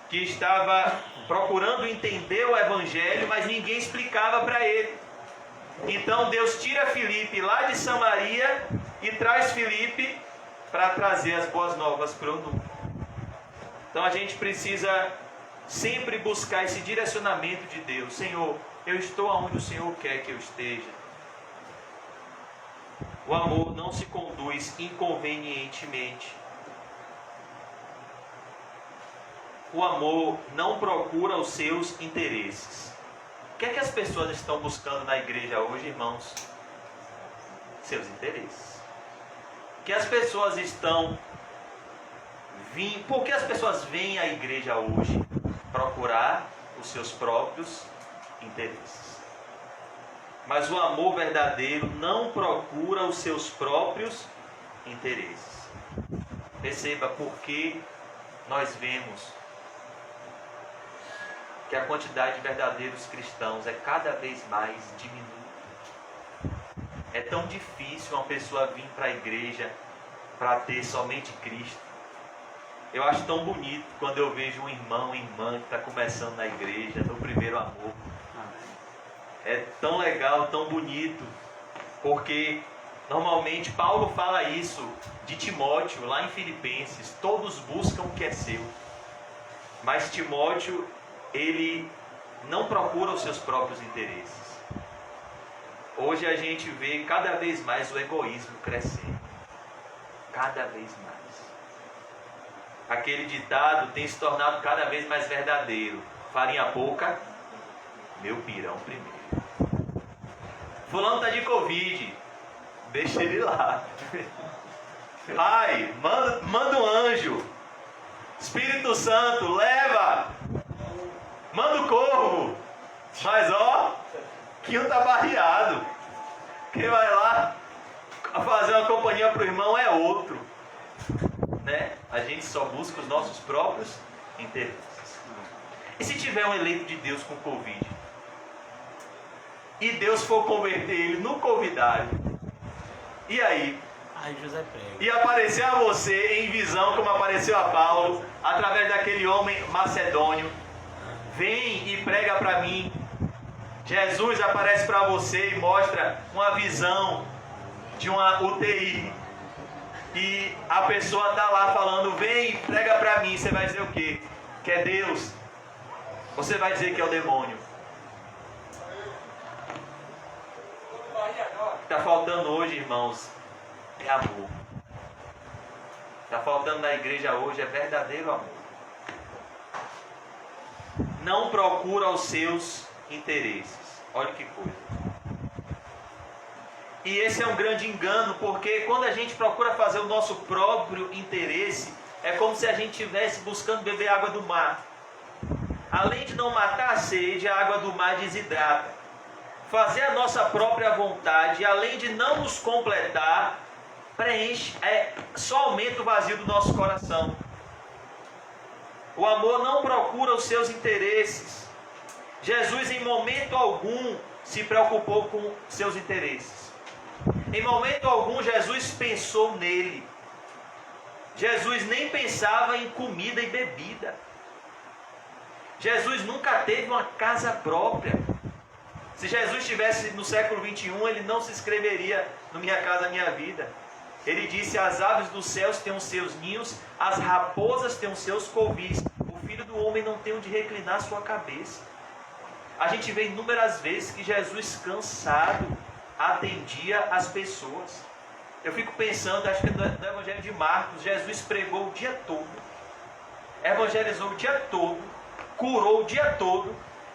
que estava procurando entender o Evangelho, mas ninguém explicava para ele. Então Deus tira Filipe lá de Samaria e traz Filipe para trazer as boas novas para o eunuco. Então a gente precisa sempre buscar esse direcionamento de Deus. Senhor, eu estou onde o Senhor quer que eu esteja. O amor não se conduz inconvenientemente. O amor não procura os seus interesses. O que é que as pessoas estão buscando na igreja hoje, irmãos? Seus interesses. O que as pessoas estão vindo? Por que as pessoas vêm à igreja hoje? Procurar os seus próprios interesses. Mas o amor verdadeiro não procura os seus próprios interesses. Perceba porque nós vemos que a quantidade de verdadeiros cristãos é cada vez mais diminuta. É tão difícil uma pessoa vir para a igreja para ter somente Cristo. Eu acho tão bonito quando eu vejo um irmão, uma irmã que está começando na igreja, no primeiro amor. É tão legal, tão bonito, porque normalmente Paulo fala isso de Timóteo, lá em Filipenses, todos buscam o que é seu. Mas Timóteo, ele não procura os seus próprios interesses. Hoje a gente vê cada vez mais o egoísmo crescendo. Cada vez mais. Aquele ditado tem se tornado cada vez mais verdadeiro. Farinha pouca, meu pirão primeiro. Fulano está de Covid, deixa ele lá. Pai, manda um anjo. Espírito Santo, leva. Manda o corvo. Mas ó, que um está barreado. Quem vai lá fazer uma companhia para o irmão é outro. Né? A gente só busca os nossos próprios interesses. E se tiver um eleito de Deus com Covid? E Deus for converter ele no convidado, e aí? Aí José prega. E aparecer a você em visão, como apareceu a Paulo, através daquele homem macedônio. Vem e prega para mim. Jesus aparece para você e mostra uma visão de uma UTI. E a pessoa está lá falando, vem e prega para mim. Você vai dizer o quê? Que é Deus? Você vai dizer que é o demônio? Está faltando hoje, irmãos, é amor. Está faltando na igreja hoje é verdadeiro amor. Não procura os seus interesses. Olha que coisa. E esse é um grande engano, porque quando a gente procura fazer o nosso próprio interesse, é como se a gente estivesse buscando beber água do mar. Além de não matar a sede, a água do mar desidrata. Fazer a nossa própria vontade, além de não nos completar, preenche, só aumenta o vazio do nosso coração. O amor não procura os seus interesses. Jesus em momento algum se preocupou com seus interesses. Em momento algum Jesus pensou nele. Jesus nem pensava em comida e bebida. Jesus nunca teve uma casa própria. Se Jesus estivesse no século 21, ele não se inscreveria no Minha Casa Minha Vida. Ele disse: as aves dos céus têm os seus ninhos, as raposas têm os seus covis. O Filho do Homem não tem onde reclinar sua cabeça. A gente vê inúmeras vezes que Jesus, cansado, atendia as pessoas. Eu fico pensando, acho que no Evangelho de Marcos, Jesus pregou o dia todo, evangelizou o dia todo, curou o dia todo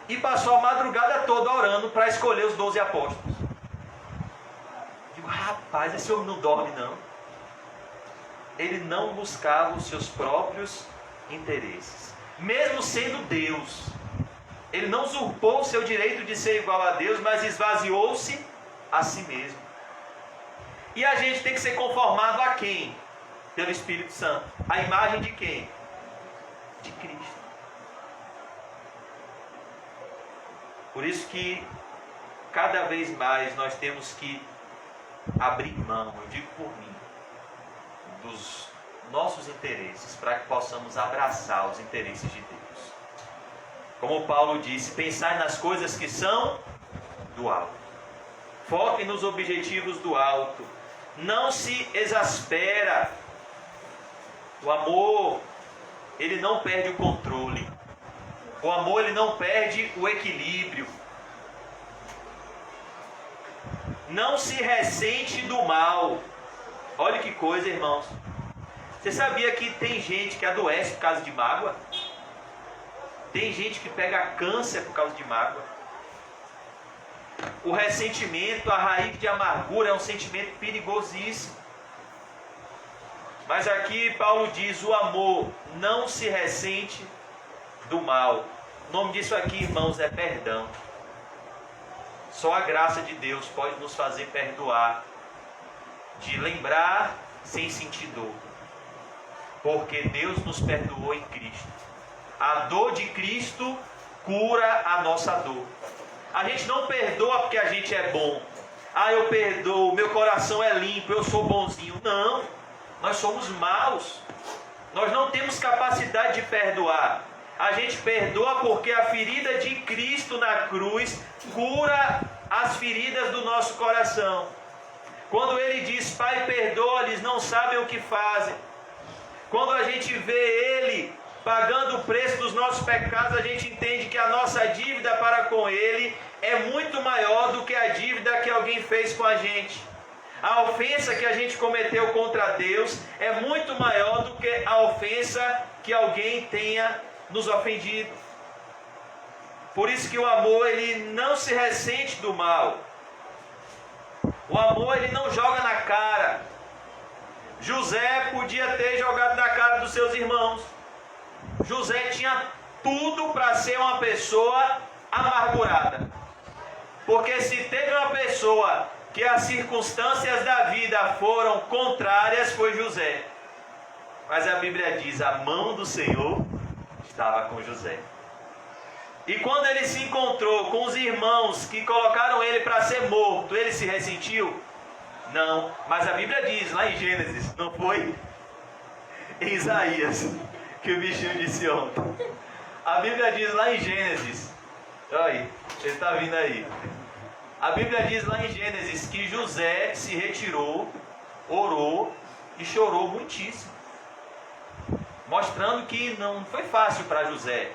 e passou a madrugada toda orando para escolher os 12 apóstolos. Digo, rapaz, esse homem não dorme não. Ele não buscava os seus próprios interesses, mesmo sendo Deus. Ele não usurpou o seu direito de ser igual a Deus, mas esvaziou-se a si mesmo. E a gente tem que ser conformado a quem? Pelo Espírito Santo. A imagem de quem? De Cristo. Por isso que cada vez mais nós temos que abrir mão, eu digo por mim, dos nossos interesses, para que possamos abraçar os interesses de Deus. Como Paulo disse, pensai nas coisas que são do alto. Foquem nos objetivos do alto. Não se exaspera. O amor, ele não perde o controle. O amor, ele não perde o equilíbrio. Não se ressente do mal. Olha que coisa, irmãos. Você sabia que tem gente que adoece por causa de mágoa? Tem gente que pega câncer por causa de mágoa. O ressentimento, a raiz de amargura, é um sentimento perigosíssimo. Mas aqui Paulo diz: o amor não se ressente do mal. O nome disso aqui, irmãos, é perdão. Só a graça de Deus pode nos fazer perdoar, de lembrar sem sentir dor, porque Deus nos perdoou em Cristo. A dor de Cristo cura a nossa dor. A gente não perdoa porque a gente é bom. Ah, eu perdoo, meu coração é limpo, eu sou bonzinho. Não, nós somos maus. Nós não temos capacidade de perdoar. A gente perdoa porque a ferida de Cristo na cruz cura as feridas do nosso coração. Quando Ele diz: Pai, perdoa-lhes, não sabem o que fazem. Quando a gente vê Ele pagando o preço dos nossos pecados, a gente entende que a nossa dívida para com Ele é muito maior do que a dívida que alguém fez com a gente. A ofensa que a gente cometeu contra Deus é muito maior do que a ofensa que alguém tenha nos ofendido. Por isso que o amor, ele não se ressente do mal. O amor, ele não joga na cara. José podia ter jogado na cara dos seus irmãos. José tinha tudo para ser uma pessoa amargurada. Porque se teve uma pessoa que as circunstâncias da vida foram contrárias, foi José. Mas a Bíblia diz: a mão do Senhor estava com José. E quando ele se encontrou com os irmãos que colocaram ele para ser morto, ele se ressentiu? Não. Mas a Bíblia diz lá em Gênesis, não foi? Em Isaías, que o bichinho disse ontem. A Bíblia diz lá em Gênesis, olha aí, ele está vindo aí. A Bíblia diz lá em Gênesis que José se retirou, orou e chorou muitíssimo, mostrando que não foi fácil para José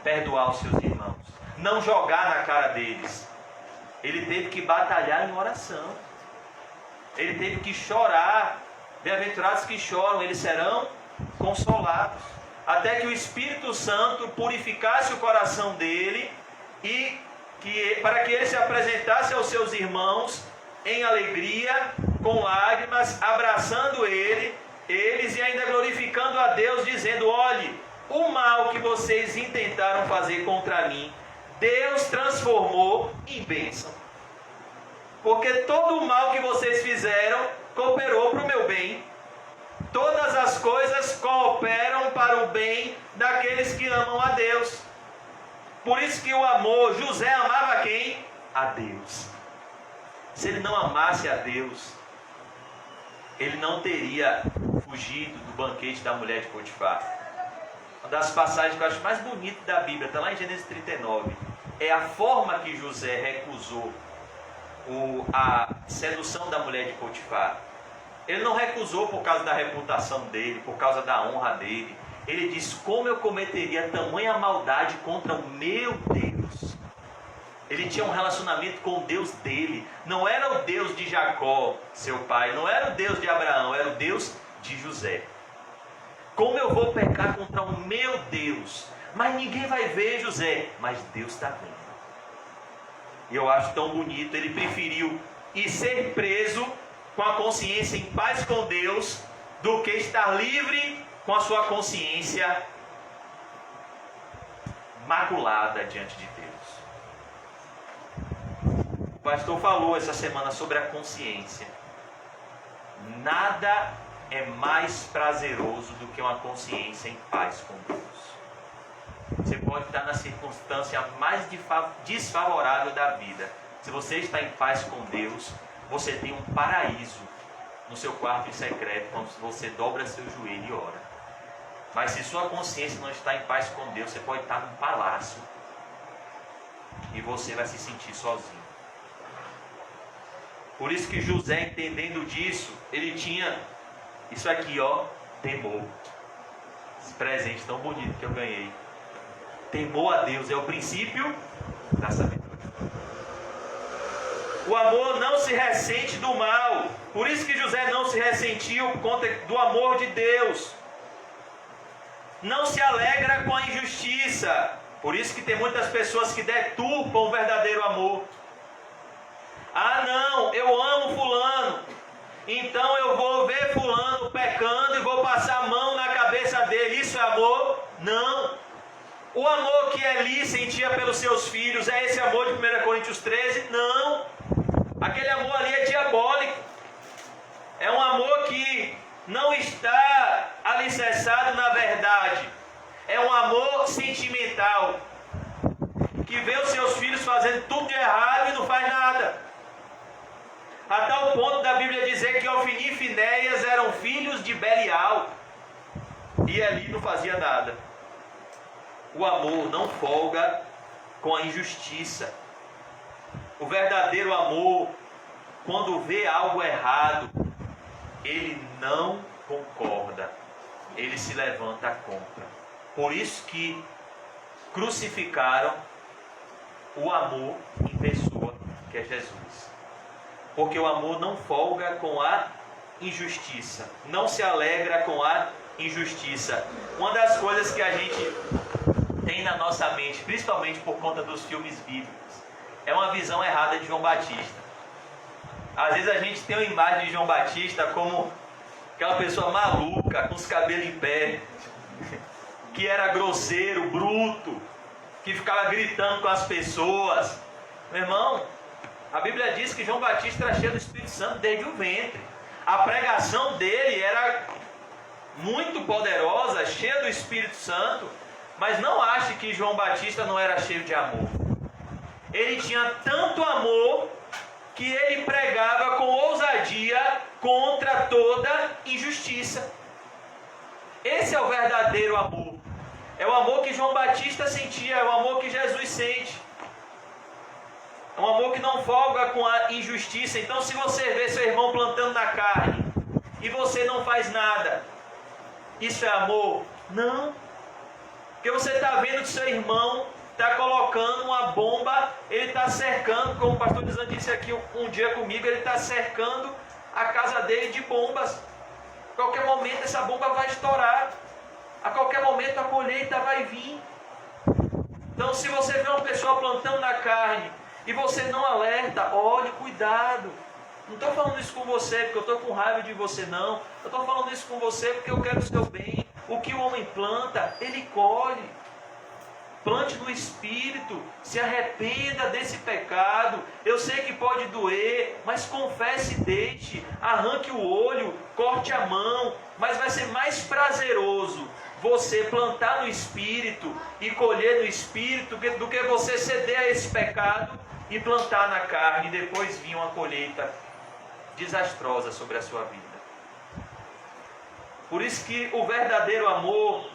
perdoar os seus irmãos, não jogar na cara deles. Ele teve que batalhar em oração, ele teve que chorar. Bem-aventurados que choram, eles serão consolados. Até que o Espírito Santo purificasse o coração dele e para que ele se apresentasse aos seus irmãos em alegria, com lágrimas, abraçando eles e ainda glorificando a Deus, dizendo: olhe, o mal que vocês intentaram fazer contra mim, Deus transformou em bênção. Porque todo o mal que vocês fizeram cooperou para o meu bem. Todas as coisas cooperam para o bem daqueles que amam a Deus. Por isso que o amor, José amava quem? A Deus. Se ele não amasse a Deus, ele não teria fugido do banquete da mulher de Potifar. Uma das passagens que eu acho mais bonita da Bíblia, está lá em Gênesis 39, é a forma que José recusou a sedução da mulher de Potifar. Ele não recusou por causa da reputação dele, por causa da honra dele. Ele diz: como eu cometeria tamanha maldade contra o meu Deus? Ele tinha um relacionamento com o Deus dele. Não era o Deus de Jacó, seu pai. Não era o Deus de Abraão. Era o Deus de José. Como eu vou pecar contra o meu Deus? Mas ninguém vai ver, José. Mas Deus está vendo. E eu acho tão bonito. Ele preferiu ir ser preso com a consciência em paz com Deus, do que estar livre com a sua consciência maculada diante de Deus. O pastor falou essa semana sobre a consciência. Nada é mais prazeroso do que uma consciência em paz com Deus. Você pode estar na circunstância mais desfavorável da vida. Se você está em paz com Deus, você tem um paraíso no seu quarto em secreto, quando você dobra seu joelho e ora. Mas se sua consciência não está em paz com Deus, você pode estar num palácio e você vai se sentir sozinho. Por isso que José, entendendo disso, ele tinha isso aqui, ó, temor. Esse presente tão bonito que eu ganhei. Temor a Deus é o princípio da sabedoria. O amor não se ressente do mal. Por isso que José não se ressentiu por conta do amor de Deus. Não se alegra com a injustiça. Por isso que tem muitas pessoas que deturpam o verdadeiro amor. Ah, não, eu amo fulano, então eu vou ver fulano pecando e vou passar a mão na cabeça dele. Isso é amor? Não. O amor que Eli sentia pelos seus filhos é esse amor de 1 Coríntios 13? Não. Aquele amor ali é diabólico. É um amor que não está alicerçado na verdade. É um amor sentimental, que vê os seus filhos fazendo tudo de errado e não faz nada. A tal ponto da Bíblia dizer que Ofni e Finéias eram filhos de Belial, e Eli não fazia nada. O amor não folga com a injustiça. O verdadeiro amor, quando vê algo errado, ele não concorda, ele se levanta contra. Por isso que crucificaram o amor em pessoa, que é Jesus. Porque o amor não folga com a injustiça, não se alegra com a injustiça. Uma das coisas que a gente tem na nossa mente, principalmente por conta dos filmes bíblicos, é uma visão errada de João Batista. Às vezes a gente tem uma imagem de João Batista como aquela pessoa maluca, com os cabelos em pé, que era grosseiro, bruto, que ficava gritando com as pessoas. Meu irmão, a Bíblia diz que João Batista era cheio do Espírito Santo desde o ventre. A pregação dele era muito poderosa, cheia do Espírito Santo. Mas não ache que João Batista não era cheio de amor. Ele tinha tanto amor que ele pregava com ousadia contra toda injustiça. Esse é o verdadeiro amor. É o amor que João Batista sentia, é o amor que Jesus sente. É um amor que não folga com a injustiça. Então, se você vê seu irmão plantando na carne e você não faz nada, isso é amor? Não. Porque você está vendo que seu irmão está colocando uma bomba, ele está cercando, como o pastor Dizan disse aqui um dia comigo, ele está cercando a casa dele de bombas. A qualquer momento essa bomba vai estourar. A qualquer momento a colheita vai vir. Então, se você vê uma pessoa plantando na carne e você não alerta, olhe, cuidado. Não estou falando isso com você porque eu estou com raiva de você, não. Eu estou falando isso com você porque eu quero o seu bem. O que o homem planta, ele colhe. Plante no Espírito, se arrependa desse pecado. Eu sei que pode doer, mas confesse e deixe. Arranque o olho, corte a mão. Mas vai ser mais prazeroso você plantar no Espírito e colher no Espírito do que você ceder a esse pecado e plantar na carne e depois vir uma colheita desastrosa sobre a sua vida. Por isso que o verdadeiro amor,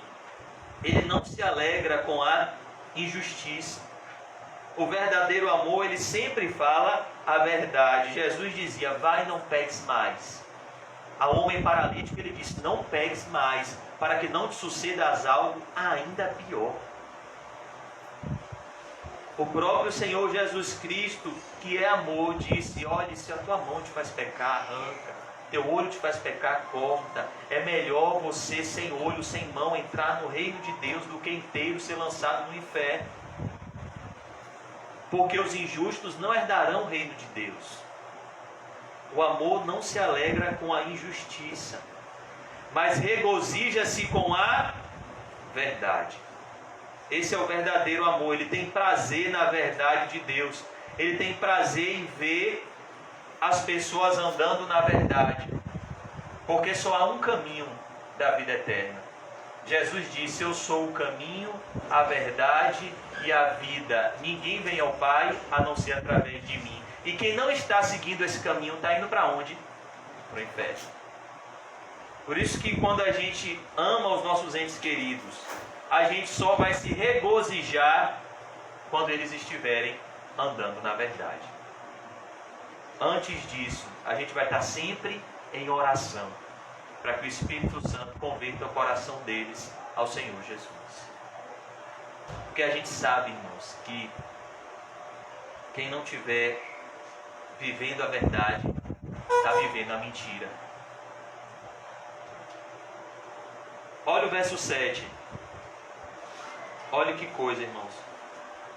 ele não se alegra com a injustiça. O verdadeiro amor, ele sempre fala a verdade. Jesus dizia: vai e não peques mais. Ao homem paralítico ele disse: não pegues mais, para que não te sucedas algo ainda pior. O próprio Senhor Jesus Cristo, que é amor, disse: olhe, se a tua mão te faz pecar, arranca. Teu olho te faz pecar, corta. É melhor você sem olho, sem mão, entrar no reino de Deus do que inteiro ser lançado no inferno. Porque os injustos não herdarão o reino de Deus. O amor não se alegra com a injustiça, mas regozija-se com a verdade. Esse é o verdadeiro amor. Ele tem prazer na verdade de Deus. Ele tem prazer em ver as pessoas andando na verdade. Porque só há um caminho da vida eterna. Jesus disse: eu sou o caminho, a verdade e a vida. Ninguém vem ao Pai a não ser através de mim. E quem não está seguindo esse caminho está indo para onde? Para o inferno. Por isso que quando a gente ama os nossos entes queridos, a gente só vai se regozijar quando eles estiverem andando na verdade. Antes disso, a gente vai estar sempre em oração, para que o Espírito Santo converta o coração deles ao Senhor Jesus. Porque a gente sabe, irmãos, que quem não tiver vivendo a verdade, está vivendo a mentira. Olha o verso 7. Olha que coisa, irmãos.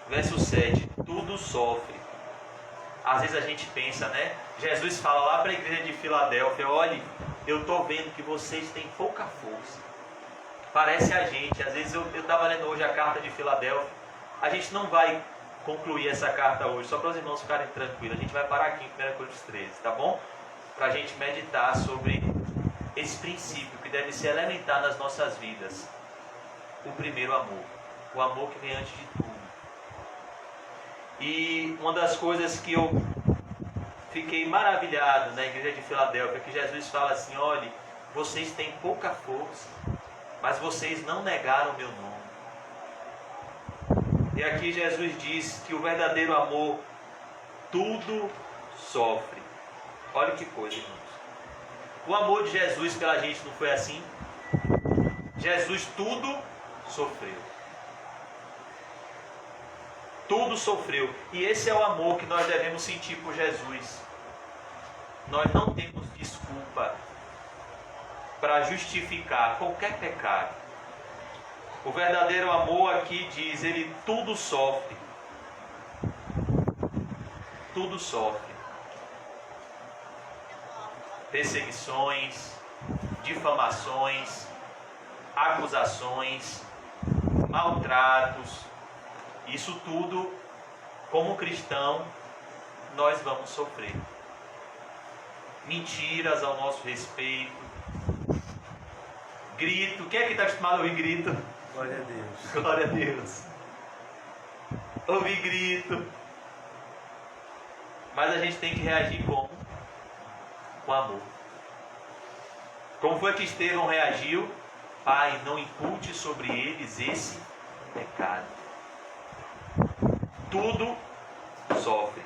Verso 7. Tudo sofre. Às vezes a gente pensa, né? Jesus fala lá para a igreja de Filadélfia: olhe, eu estou vendo que vocês têm pouca força. Parece a gente. Às vezes eu estava lendo hoje a carta de Filadélfia. A gente não vai concluir essa carta hoje, só para os irmãos ficarem tranquilos. A gente vai parar aqui em 1 Coríntios 13, tá bom? Para a gente meditar sobre esse princípio que deve ser elementar nas nossas vidas. O primeiro amor. O amor que vem antes de tudo. E uma das coisas que eu fiquei maravilhado na igreja de Filadélfia é que Jesus fala assim: olhe, vocês têm pouca força, mas vocês não negaram o meu nome. E aqui Jesus diz que o verdadeiro amor tudo sofre. Olha que coisa, irmãos. O amor de Jesus pela gente não foi assim? Jesus tudo sofreu. Tudo sofreu. E esse é o amor que nós devemos sentir por Jesus. Nós não temos desculpa para justificar qualquer pecado. O verdadeiro amor aqui diz: ele tudo sofre. Tudo sofre. Perseguições, difamações, acusações, maltratos. Isso tudo, como cristão, nós vamos sofrer. Mentiras ao nosso respeito. Grito. Quem é que está acostumado a ouvir grito? Glória a Deus. Glória a Deus. Ouvir grito. Mas a gente tem que reagir como? Com amor. Como foi que Estevão reagiu? Pai, não impute sobre eles esse pecado. Tudo sofre.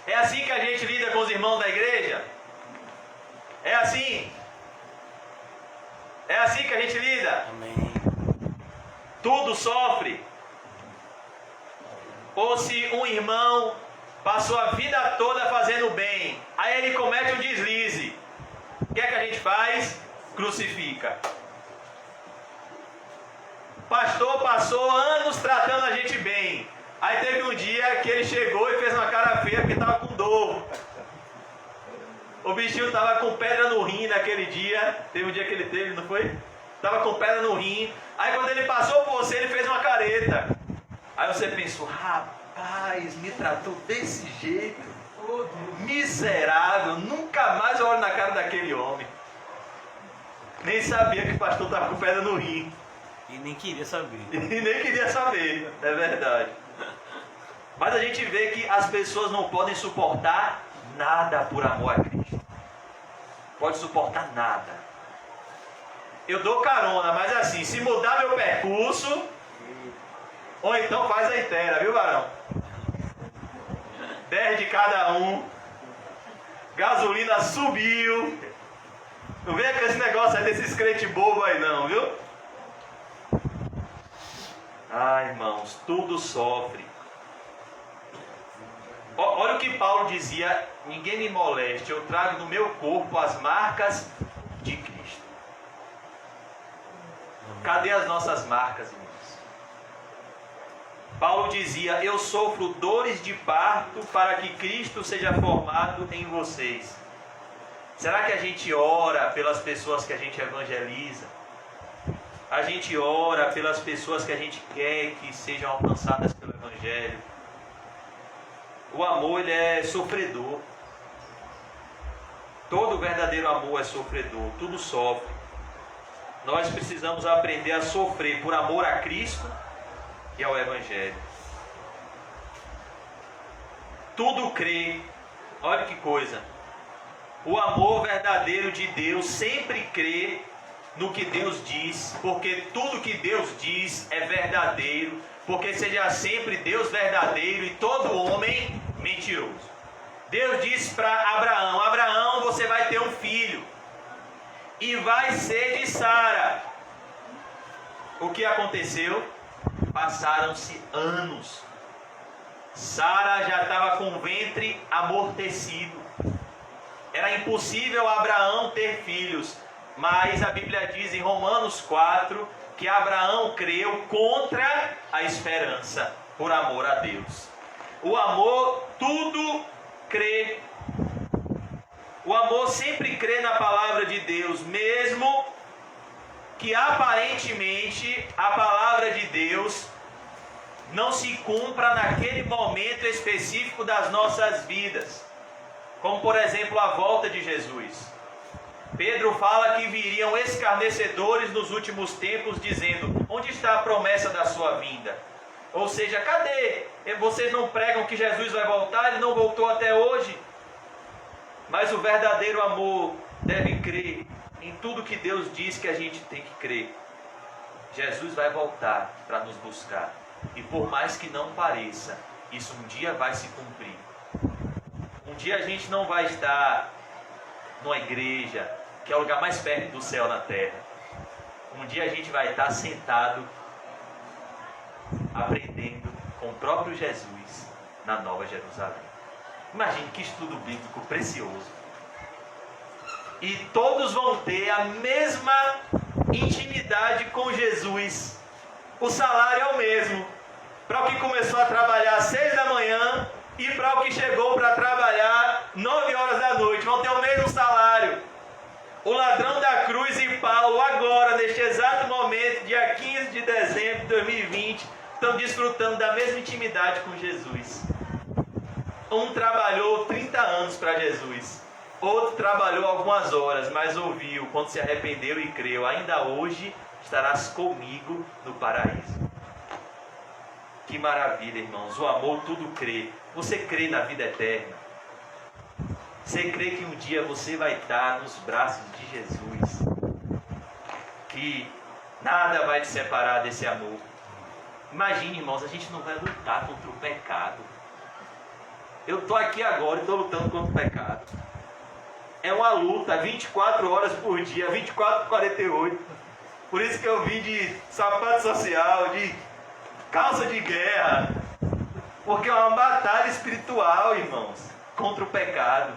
É assim que a gente lida com os irmãos da igreja? É assim? É assim que a gente lida? Amém. Tudo sofre. Ou se um irmão passou a vida toda fazendo bem, aí ele comete um deslize, o que é que a gente faz? Crucifica. Pastor passou anos tratando a gente bem, aí teve um dia que ele chegou e fez uma cara feia porque estava com dor. O bichinho estava com pedra no rim naquele dia. Teve um dia que ele teve, não foi? Estava com pedra no rim. Aí quando ele passou por você, ele fez uma careta. Aí você pensou: rapaz, me tratou desse jeito. Miserável. Nunca mais eu olho na cara daquele homem. Nem sabia que o pastor estava com pedra no rim. E nem queria saber. E nem queria saber. É verdade. Mas a gente vê que as pessoas não podem suportar nada por amor a Cristo. Pode suportar nada. Eu dou carona, mas assim, se mudar meu percurso, ou então faz a inteira, viu, varão? 10 de cada um. Gasolina subiu. Não vem com esse negócio aí desses crentes bobos aí não, viu? Ai, irmãos, tudo sofre. Olha o que Paulo dizia: ninguém me moleste, eu trago no meu corpo as marcas de Cristo. Cadê as nossas marcas, irmãos? Paulo dizia: eu sofro dores de parto para que Cristo seja formado em vocês. Será que a gente ora pelas pessoas que a gente evangeliza? A gente ora pelas pessoas que a gente quer que sejam alcançadas pelo Evangelho? O amor, ele é sofredor. Todo verdadeiro amor é sofredor, tudo sofre. Nós precisamos aprender a sofrer por amor a Cristo e ao Evangelho. Tudo crê. Olha que coisa. O amor verdadeiro de Deus sempre crê no que Deus diz, porque tudo que Deus diz é verdadeiro, porque seja sempre Deus verdadeiro e todo homem mentiroso. Deus disse para Abraão: Abraão, você vai ter um filho e vai ser de Sara. O que aconteceu? Passaram-se anos. Sara já estava com o ventre amortecido. Era impossível Abraão ter filhos, mas a Bíblia diz em Romanos 4 que Abraão creu contra a esperança, por amor a Deus. O amor tudo crê. O amor sempre crê na palavra de Deus, mesmo que aparentemente a palavra de Deus não se cumpra naquele momento específico das nossas vidas. Como por exemplo a volta de Jesus. Pedro fala que viriam escarnecedores nos últimos tempos, dizendo: onde está a promessa da sua vinda? Ou seja, cadê? Vocês não pregam que Jesus vai voltar? Ele não voltou até hoje. Mas o verdadeiro amor deve crer em tudo que Deus diz que a gente tem que crer. Jesus vai voltar para nos buscar. E por mais que não pareça, isso um dia vai se cumprir. Um dia a gente não vai estar numa igreja, que é o lugar mais perto do céu na terra. Um dia a gente vai estar sentado, aprendendo com o próprio Jesus na Nova Jerusalém. Imagine que estudo bíblico precioso. E todos vão ter a mesma intimidade com Jesus. O salário é o mesmo. Para o que começou a trabalhar às 6 da manhã e para o que chegou para trabalhar 9 horas da noite. Vão ter o mesmo salário. O ladrão da cruz e Paulo, agora, neste exato momento, dia 15 de dezembro de 2020, estão desfrutando da mesma intimidade com Jesus. Um trabalhou 30 anos para Jesus. Outro trabalhou algumas horas, mas ouviu, quando se arrependeu e creu: ainda hoje estarás comigo no paraíso. Que maravilha, irmãos. O amor tudo crê. Você crê na vida eterna? Você crê que um dia você vai estar nos braços de Jesus? Que nada vai te separar desse amor? Imagine, irmãos, a gente não vai lutar contra o pecado. Eu estou aqui agora e estou lutando contra o pecado. É uma luta 24 horas por dia, 24/48. Por isso que eu vim de sapato social, de calça de guerra. Porque é uma batalha espiritual, irmãos, contra o pecado.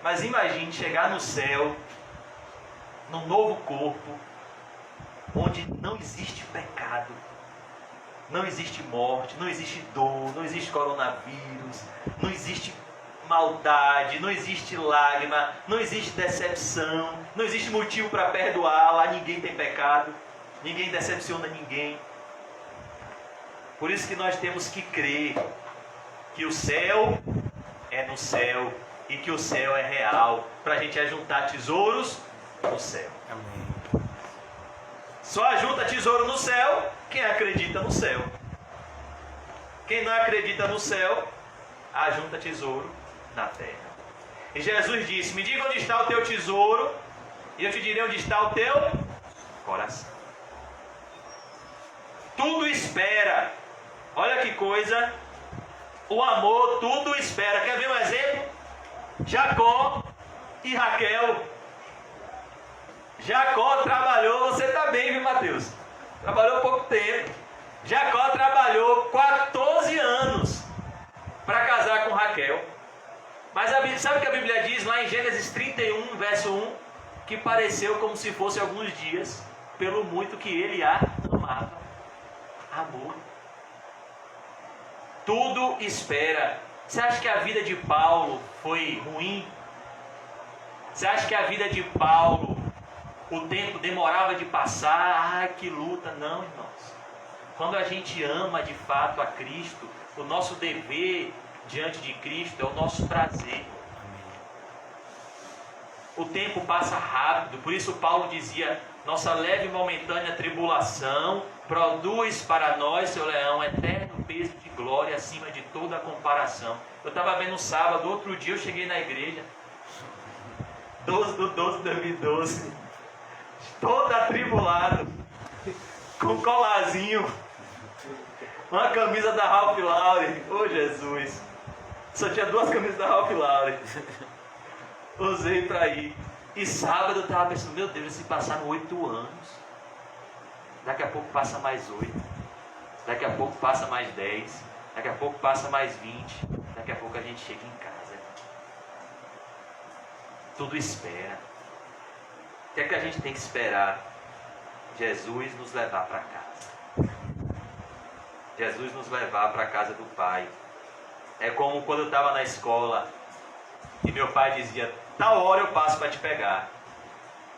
Mas imagine chegar no céu, num novo corpo, onde não existe pecado, não existe morte, não existe dor, não existe coronavírus, não existe maldade, não existe lágrima, não existe decepção, não existe motivo para perdoar. Lá ninguém tem pecado, ninguém decepciona ninguém. Por isso que nós temos que crer que o céu é no céu e que o céu é real, para a gente ajuntar tesouros no céu. Amém. Só ajunta tesouro no céu quem acredita no céu. Quem não acredita no céu, ajunta tesouro na terra. E Jesus disse: me diga onde está o teu tesouro e eu te direi onde está o teu coração. Tudo espera. Olha que coisa. O amor tudo espera. Quer ver um exemplo? Jacó e Raquel. Jacó trabalhou, você está bem, viu, Mateus? Trabalhou pouco tempo. Jacó trabalhou 14 anos para casar com Raquel. Mas sabe o que a Bíblia diz lá em Gênesis 31, verso 1? Que pareceu como se fosse alguns dias, pelo muito que ele a amava. Amor. Tudo espera. Você acha que a vida de Paulo foi ruim? Você acha que a vida de Paulo, o tempo demorava de passar? Ai, que luta. Não, irmãos. Quando a gente ama de fato a Cristo, o nosso dever diante de Cristo é o nosso prazer. O tempo passa rápido, por isso Paulo dizia: nossa leve e momentânea tribulação produz para nós, seu leão, eterno peso de glória acima de toda a comparação. Eu estava vendo no sábado, outro dia eu cheguei na igreja, 12/12/2012, todo atribulado, com colarzinho, uma camisa da Ralph Lauren. Oh, Jesus! Só tinha 2 camisas da Ralph Lauren. Usei para ir. E sábado eu estava pensando: meu Deus, se passaram 8 anos. Daqui a pouco passa mais 8. Daqui a pouco passa mais 10. Daqui a pouco passa mais 20. Daqui a pouco a gente chega em casa. Tudo espera. O que é que a gente tem que esperar? Jesus nos levar para casa. Jesus nos levar para a casa do Pai. É como quando eu estava na escola e meu pai dizia: tal hora eu passo para te pegar.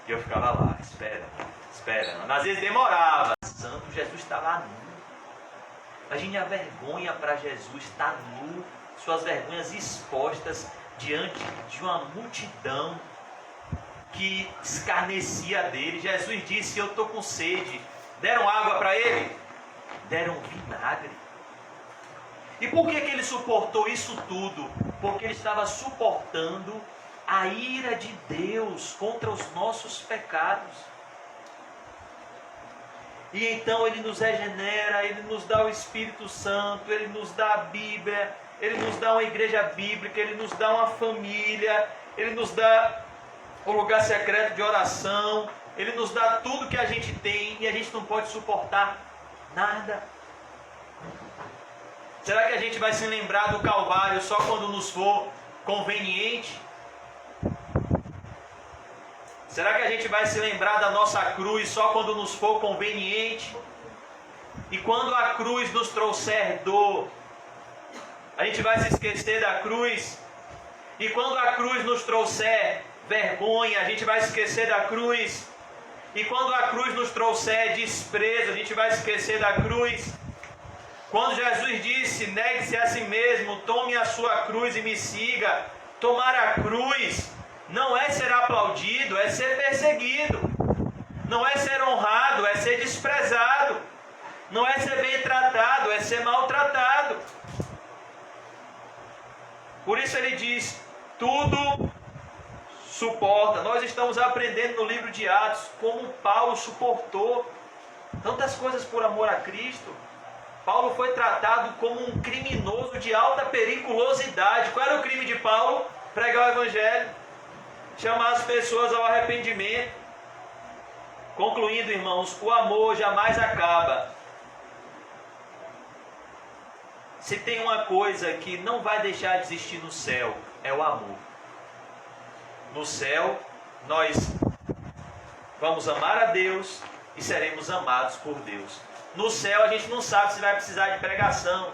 E eu ficava lá, esperando. Às vezes demorava. Santo, Jesus está lá nu. Imagine a vergonha para Jesus estar nu, suas vergonhas expostas diante de uma multidão que escarnecia dele. Jesus disse: eu estou com sede. Deram água para ele? Deram vinagre. E por que ele suportou isso tudo? Porque ele estava suportando a ira de Deus contra os nossos pecados. E então ele nos regenera, ele nos dá o Espírito Santo, ele nos dá a Bíblia, ele nos dá uma igreja bíblica, ele nos dá uma família, ele nos dá o lugar secreto de oração, ele nos dá tudo que a gente tem e a gente não pode suportar nada. Será que a gente vai se lembrar do Calvário só quando nos for conveniente? Será que a gente vai se lembrar da nossa cruz só quando nos for conveniente? E quando a cruz nos trouxer dor, a gente vai se esquecer da cruz? E quando a cruz nos trouxer vergonha, a gente vai se esquecer da cruz? E quando a cruz nos trouxer desprezo, a gente vai se esquecer da cruz? Quando Jesus disse: negue-se a si mesmo, tome a sua cruz e me siga. Tomar a cruz não é ser aplaudido, é ser perseguido. Não é ser honrado, é ser desprezado. Não é ser bem tratado, é ser maltratado. Por isso ele diz: tudo suporta. Nós estamos aprendendo no livro de Atos como Paulo suportou tantas coisas por amor a Cristo. Paulo foi tratado como um criminoso de alta periculosidade. Qual era o crime de Paulo? Pregar o Evangelho, chamar as pessoas ao arrependimento. Concluindo, irmãos, o amor jamais acaba. Se tem uma coisa que não vai deixar de existir no céu, é o amor. No céu, nós vamos amar a Deus e seremos amados por Deus. No céu a gente não sabe se vai precisar de pregação,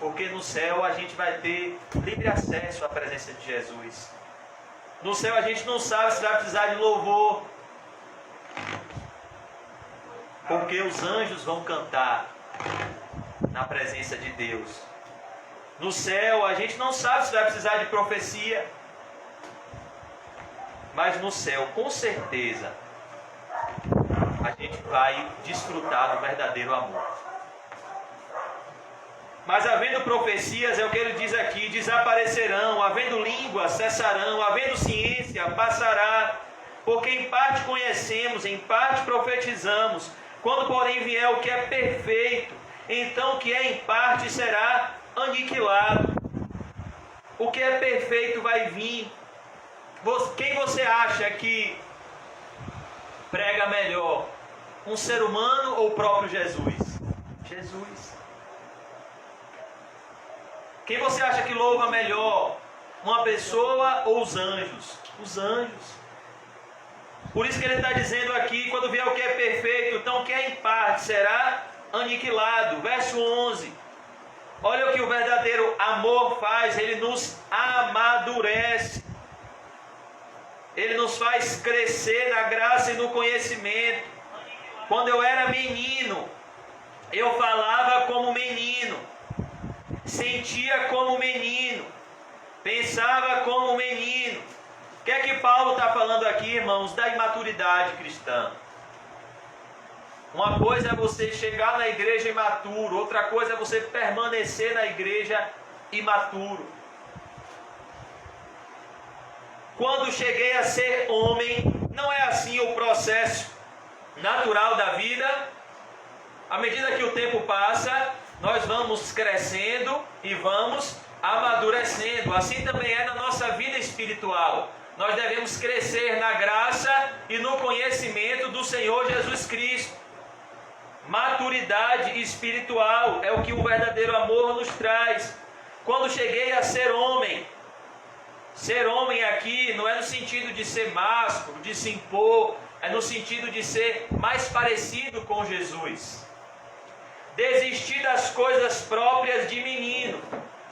porque no céu a gente vai ter livre acesso à presença de Jesus. No céu a gente não sabe se vai precisar de louvor, porque os anjos vão cantar na presença de Deus. No céu a gente não sabe se vai precisar de profecia, mas no céu com certeza a gente vai desfrutar do verdadeiro amor. Mas havendo profecias, é o que ele diz aqui, desaparecerão, havendo língua, cessarão, havendo ciência, passará, porque em parte conhecemos, em parte profetizamos. Quando porém vier o que é perfeito, então o que é em parte será aniquilado. O que é perfeito vai vir. Quem você acha que prega melhor? Um ser humano ou o próprio Jesus? Jesus. Quem você acha que louva melhor? Uma pessoa ou os anjos? Os anjos. Por isso que ele está dizendo aqui, quando vier o que é perfeito, então o que é em parte será aniquilado. Verso 11. Olha o que o verdadeiro amor faz, ele nos amadurece. Ele nos faz crescer na graça e no conhecimento. Quando eu era menino, eu falava como menino, sentia como menino, pensava como menino. O que é que Paulo está falando aqui, irmãos? Da imaturidade cristã. Uma coisa é você chegar na igreja imaturo, outra coisa é você permanecer na igreja imaturo. Quando cheguei a ser homem, não é assim o processo natural da vida. À medida que o tempo passa, nós vamos crescendo e vamos amadurecendo. Assim também é na nossa vida espiritual. Nós devemos crescer na graça e no conhecimento do Senhor Jesus Cristo. Maturidade espiritual é o que o verdadeiro amor nos traz. Quando cheguei a ser homem aqui não é no sentido de ser másculo, de se impor, é no sentido de ser mais parecido com Jesus. Desistir das coisas próprias de menino,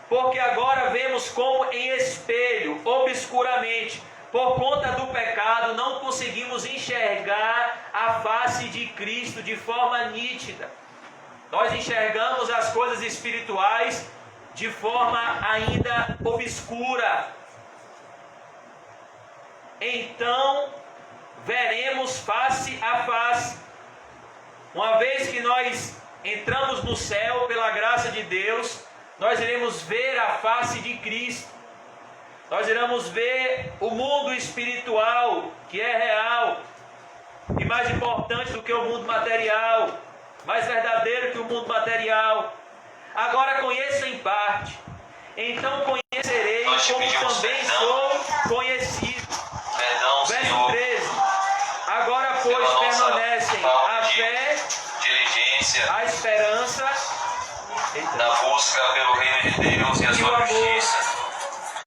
porque agora vemos como em espelho, obscuramente. Por conta do pecado, não conseguimos enxergar a face de Cristo de forma nítida. Nós enxergamos as coisas espirituais de forma ainda obscura. Então, veremos face a face. Uma vez que nós entramos no céu pela graça de Deus, nós iremos ver a face de Cristo. Nós iremos ver o mundo espiritual, que é real, e mais importante do que o mundo material, mais verdadeiro que o mundo material. Agora conheço em parte, então conhecerei como também sou conhecido. Verso 13. Agora, pois, permanecem a fé, diligência, a esperança, na busca pelo reino de Deus e a sua justiça.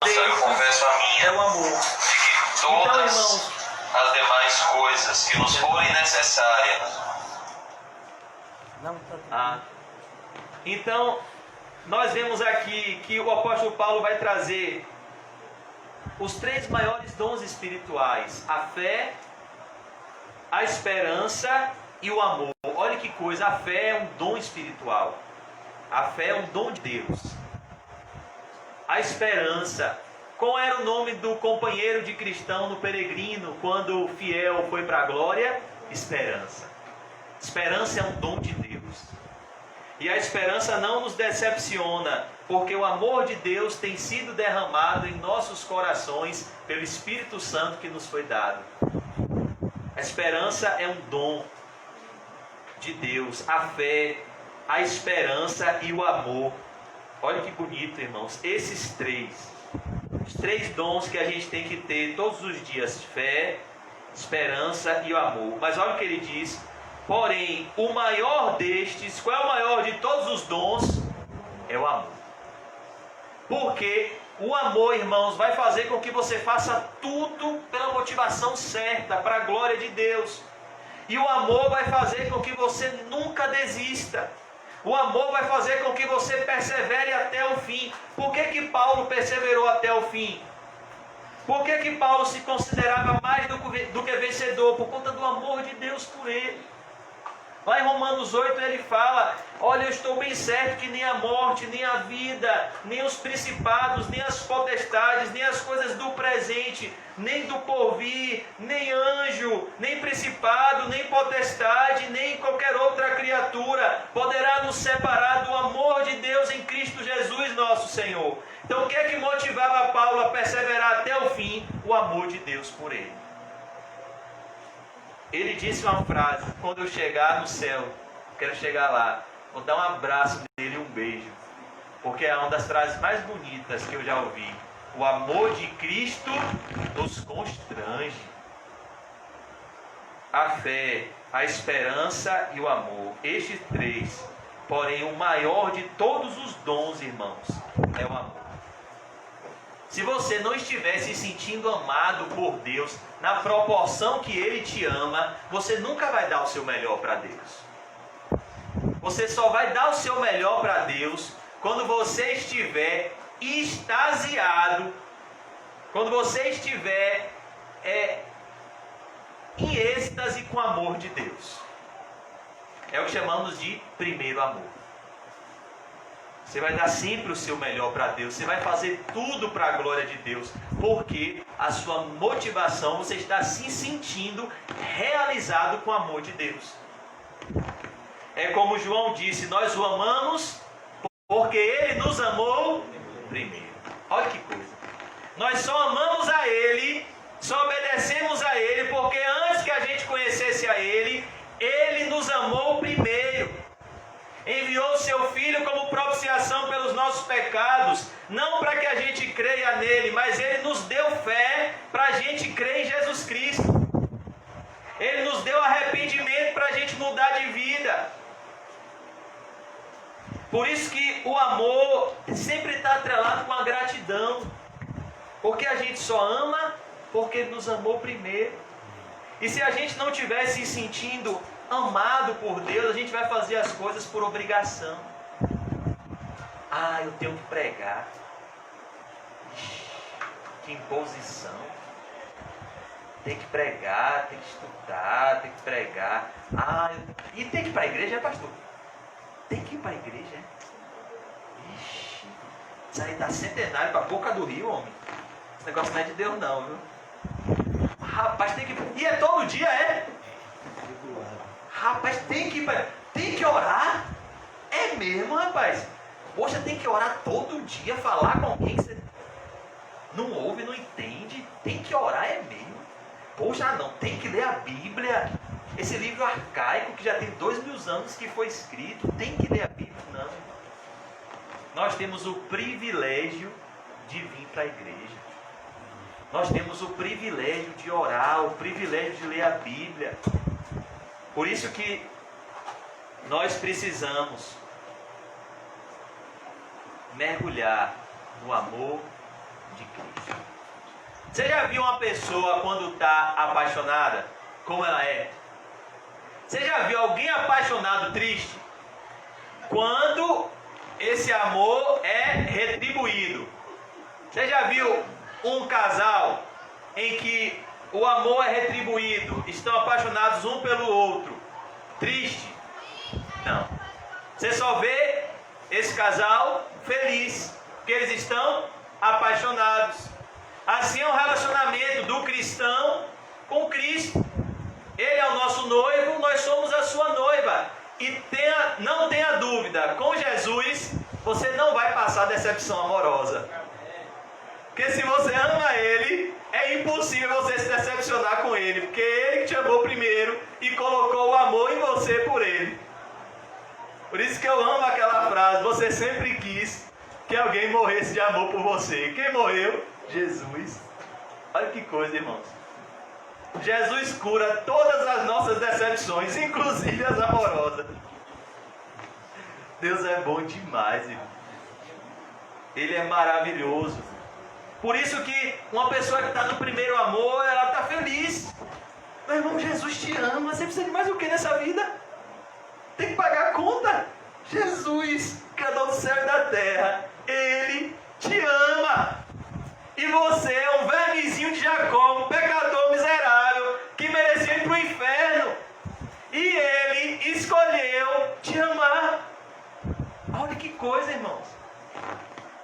Eu confesso a minha, é o amor. de que todas as demais coisas que nos forem necessárias. Então, nós vemos aqui que o apóstolo Paulo vai trazer os 3 maiores dons espirituais: a fé, a esperança e o amor. Olha que coisa, a fé é um dom espiritual. A fé é um dom de Deus. A esperança. Qual era o nome do companheiro de cristão no peregrino quando o fiel foi para a glória? Esperança. Esperança é um dom de Deus. E a esperança não nos decepciona, porque o amor de Deus tem sido derramado em nossos corações pelo Espírito Santo que nos foi dado. A esperança é um dom de Deus. A fé, a esperança e o amor. Olha que bonito, irmãos. Esses 3. Os 3 dons que a gente tem que ter todos os dias: fé, esperança e o amor. Mas olha o que ele diz: porém, o maior destes, qual é o maior de todos os dons? É o amor. Porque o amor, irmãos, vai fazer com que você faça tudo pela motivação certa, para a glória de Deus. E o amor vai fazer com que você nunca desista. O amor vai fazer com que você persevere até o fim. Por que que Paulo perseverou até o fim? Por que que Paulo se considerava mais do que vencedor? Por conta do amor de Deus por ele. Lá em Romanos 8 ele fala: olha, eu estou bem certo que nem a morte, nem a vida, nem os principados, nem as potestades, nem as coisas do presente, nem do porvir, nem anjo, nem principado, nem potestade, nem qualquer outra criatura poderá nos separar do amor de Deus em Cristo Jesus nosso Senhor. Então o que é que motivava Paulo a perseverar até o fim? O amor de Deus por ele. Ele disse uma frase: quando eu chegar no céu, quero chegar lá, vou dar um abraço nele e um beijo, porque é uma das frases mais bonitas que eu já ouvi. O amor de Cristo nos constrange. a fé, a esperança e o amor. Estes três, porém o maior de todos os dons, irmãos, é o amor. Se você não estiver se sentindo amado por Deus na proporção que Ele te ama, você nunca vai dar o seu melhor para Deus. Você só vai dar o seu melhor para Deus quando você estiver extasiado, quando você estiver em êxtase com o amor de Deus. É o que chamamos de primeiro amor. Você vai dar sempre o seu melhor para Deus. Você vai fazer tudo para a glória de Deus. Porque a sua motivação, você está se sentindo realizado com o amor de Deus. É como João disse, nós o amamos porque Ele nos amou primeiro. Olha que coisa. Nós só amamos a Ele, só obedecemos a Ele, porque antes que a gente conhecesse a Ele, Ele nos amou primeiro. Enviou o seu Filho como propiciação pelos nossos pecados, não para que a gente creia nele, mas Ele nos deu fé para a gente crer em Jesus Cristo. Ele nos deu arrependimento para a gente mudar de vida. Por isso que o amor sempre está atrelado com a gratidão, porque a gente só ama porque Ele nos amou primeiro. E se a gente não estiver se sentindo amado por Deus, a gente vai fazer as coisas por obrigação. Eu tenho que pregar. Que imposição. Tem que pregar, tem que estudar, tem que pregar. E tem que ir para a igreja, pastor? Tem que ir para a igreja, Ixi, isso aí dá centenário para a boca do rio, homem. Esse negócio não é de Deus não, viu? Rapaz, tem que... E é todo dia, Rapaz, tem que orar. É mesmo, rapaz. Poxa, tem que orar todo dia, falar com alguém que você não ouve, não entende. Tem que orar, é mesmo. Poxa, não, tem que ler a Bíblia. Esse livro arcaico que já tem 2000 anos que foi escrito. Tem que ler a Bíblia, não. Nós temos o privilégio de vir para a igreja. Nós temos o privilégio de orar, o privilégio de ler a Bíblia. Por isso que nós precisamos mergulhar no amor de Cristo. Você já viu uma pessoa quando está apaixonada, como ela é? Você já viu alguém apaixonado triste? Quando esse amor é retribuído. Você já viu um casal em que o amor é retribuído, estão apaixonados um pelo outro, triste? Não. Você só vê esse casal feliz, porque eles estão apaixonados. Assim é o relacionamento do cristão com Cristo. Ele é o nosso noivo, nós somos a sua noiva. E não tenha dúvida, com Jesus você não vai passar decepção amorosa. Porque se você ama Ele, é impossível você se decepcionar com Ele, porque Ele que te amou primeiro e colocou o amor em você por Ele. Por isso que eu amo aquela frase, você sempre quis que alguém morresse de amor por você. Quem morreu? Jesus. Olha que coisa, irmãos. Jesus cura todas as nossas decepções, inclusive as amorosas. Deus é bom demais, irmão. Ele é maravilhoso. Por isso que uma pessoa que está no primeiro amor, ela está feliz. Meu irmão, Jesus te ama. Você precisa de mais o que nessa vida? Tem que pagar a conta. Jesus, Criador do céu e da terra, Ele te ama. E você é um vermezinho de Jacó, um pecador miserável, que merecia ir para o inferno. E Ele escolheu te amar. Olha que coisa, irmãos.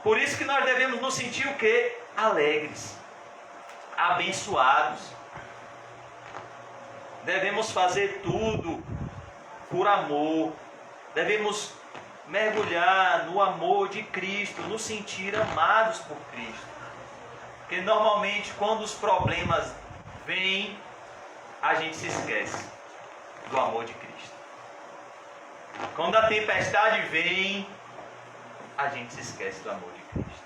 Por isso que nós devemos nos sentir o quê? Alegres, abençoados. Devemos fazer tudo por amor. Devemos mergulhar no amor de Cristo, nos sentir amados por Cristo. Porque normalmente quando os problemas vêm, a gente se esquece do amor de Cristo. Quando a tempestade vem, a gente se esquece do amor de Cristo.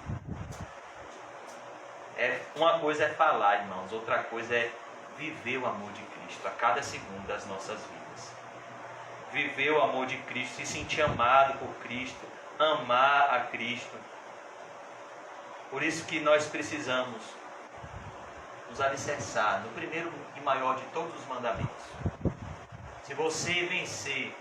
Uma coisa é falar, irmãos, outra coisa é viver o amor de Cristo a cada segundo das nossas vidas. Viver o amor de Cristo, se sentir amado por Cristo, amar a Cristo. Por isso que nós precisamos nos alicerçar no primeiro e maior de todos os mandamentos. Se você vencer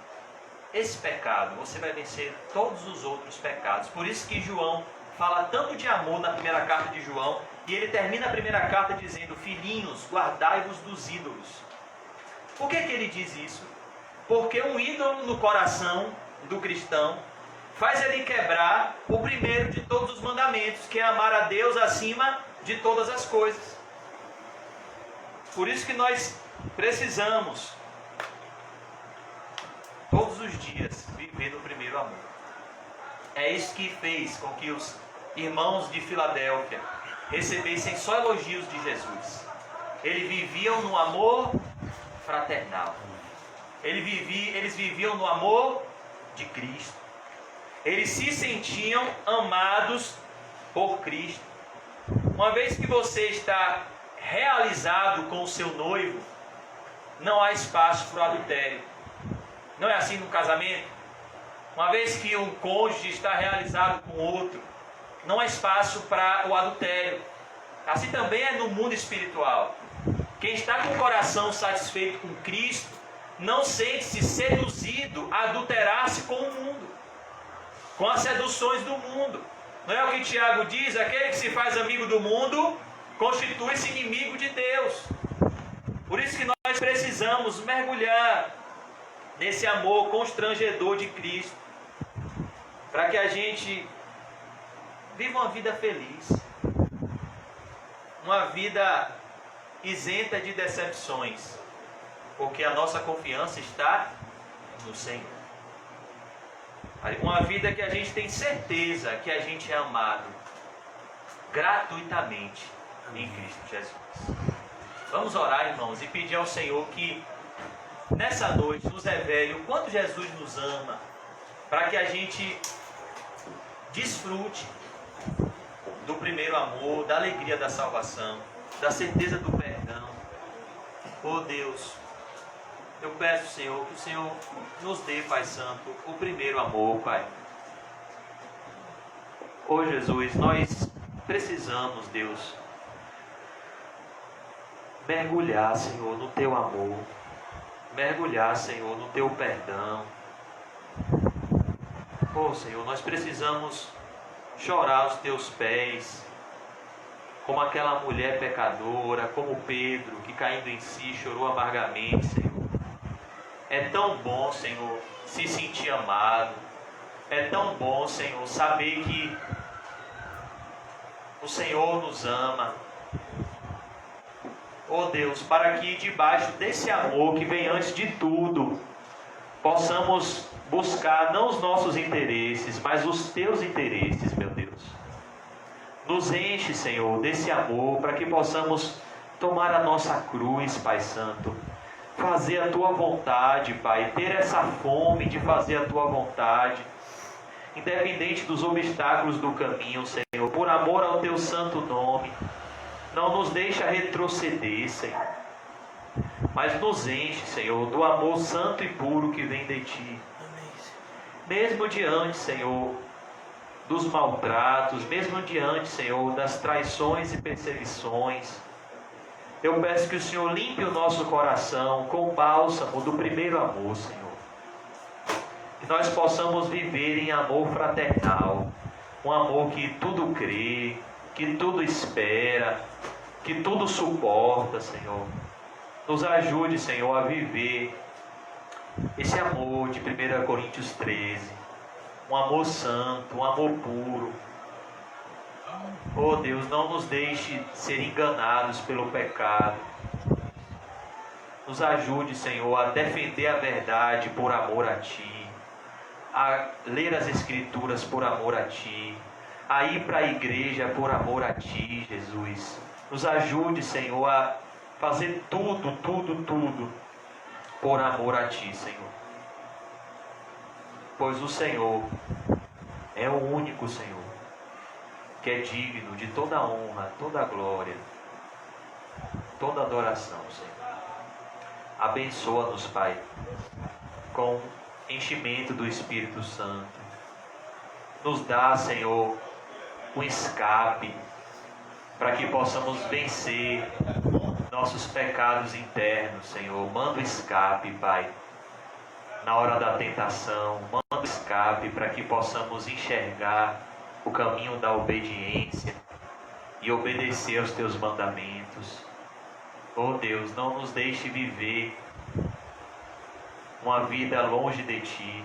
esse pecado, você vai vencer todos os outros pecados. Por isso que João fala tanto de amor na primeira carta de João, e ele termina a primeira carta dizendo: filhinhos, guardai-vos dos ídolos. Por que ele diz isso? Porque um ídolo no coração do cristão faz ele quebrar o primeiro de todos os mandamentos, que é amar a Deus acima de todas as coisas. Por isso que nós precisamos todos os dias viver no primeiro amor. É isso que fez com que os irmãos de Filadélfia recebessem só elogios de Jesus. Eles viviam no amor fraternal. Eles viviam no amor de Cristo. Eles se sentiam amados por Cristo. Uma vez que você está realizado com o seu noivo, não há espaço para o adultério. Não é assim no casamento? Uma vez que um cônjuge está realizado com outro, não há espaço para o adultério. Assim também é no mundo espiritual. Quem está com o coração satisfeito com Cristo, não sente-se seduzido a adulterar-se com o mundo, com as seduções do mundo. Não é o que Tiago diz? Aquele que se faz amigo do mundo constitui-se inimigo de Deus. Por isso que nós precisamos mergulhar nesse amor constrangedor de Cristo, para que a gente viva uma vida feliz, uma vida isenta de decepções, porque a nossa confiança está no Senhor. Uma vida que a gente tem certeza que a gente é amado gratuitamente em Cristo Jesus. Vamos orar, irmãos, e pedir ao Senhor que nessa noite nos revele o quanto Jesus nos ama, para que a gente desfrute do primeiro amor, da alegria da salvação, da certeza do perdão. Oh Deus, eu peço, Senhor, que o Senhor nos dê, Pai Santo, o primeiro amor, Pai. Oh Jesus, nós precisamos, Deus, mergulhar, Senhor, no Teu amor, mergulhar, Senhor, no Teu perdão. Oh Senhor, nós precisamos chorar aos Teus pés, como aquela mulher pecadora, como Pedro, que caindo em si chorou amargamente, Senhor. É tão bom, Senhor, se sentir amado. É tão bom, Senhor, saber que o Senhor nos ama. Oh Deus, para que debaixo desse amor que vem antes de tudo, possamos buscar não os nossos interesses, mas os Teus interesses, meu Deus. Nos enche, Senhor, desse amor, para que possamos tomar a nossa cruz, Pai Santo, fazer a Tua vontade, Pai, ter essa fome de fazer a Tua vontade, independente dos obstáculos do caminho, Senhor, por amor ao Teu santo nome. Não nos deixa retroceder, Senhor, mas nos enche, Senhor, do amor santo e puro que vem de Ti. Mesmo diante, Senhor, dos maltratos, mesmo diante, Senhor, das traições e perseguições, eu peço que o Senhor limpe o nosso coração com o bálsamo do primeiro amor, Senhor. Que nós possamos viver em amor fraternal, um amor que tudo crê, que tudo espera, que tudo suporta, Senhor. Nos ajude, Senhor, a viver esse amor de 1 Coríntios 13, um amor santo, um amor puro. Oh Deus, não nos deixe ser enganados pelo pecado. Nos ajude, Senhor, a defender a verdade por amor a Ti, a ler as Escrituras por amor a Ti, a ir para a igreja por amor a Ti, Jesus. Nos ajude, Senhor, a fazer tudo por amor a Ti, Senhor. Pois o Senhor é o único Senhor que é digno de toda honra, toda glória toda adoração, Senhor. Abençoa-nos, Pai, com enchimento do Espírito Santo. Nos dá, Senhor, um escape para que possamos vencer nossos pecados internos, Senhor. Manda o escape, Pai, na hora da tentação. Manda o escape para que possamos enxergar o caminho da obediência e obedecer aos Teus mandamentos. Oh Deus, não nos deixe viver uma vida longe de Ti,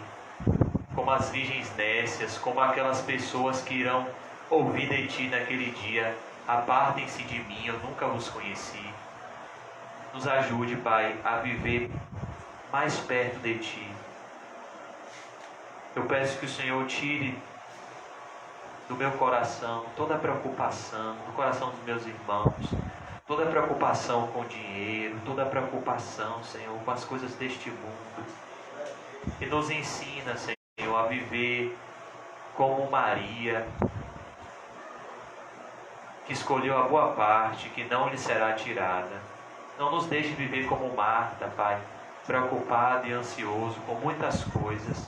como as virgens nécias, como aquelas pessoas que irão ouvir de Ti naquele dia: apartem-se de mim, eu nunca vos conheci. Nos ajude, Pai, a viver mais perto de Ti. Eu peço que o Senhor tire do meu coração toda a preocupação, do coração dos meus irmãos, toda a preocupação com o dinheiro, toda a preocupação, Senhor, com as coisas deste mundo. E nos ensina, Senhor, a viver como Maria, que escolheu a boa parte, que não lhe será tirada. Não nos deixe viver como Marta, Pai, preocupado e ansioso com muitas coisas,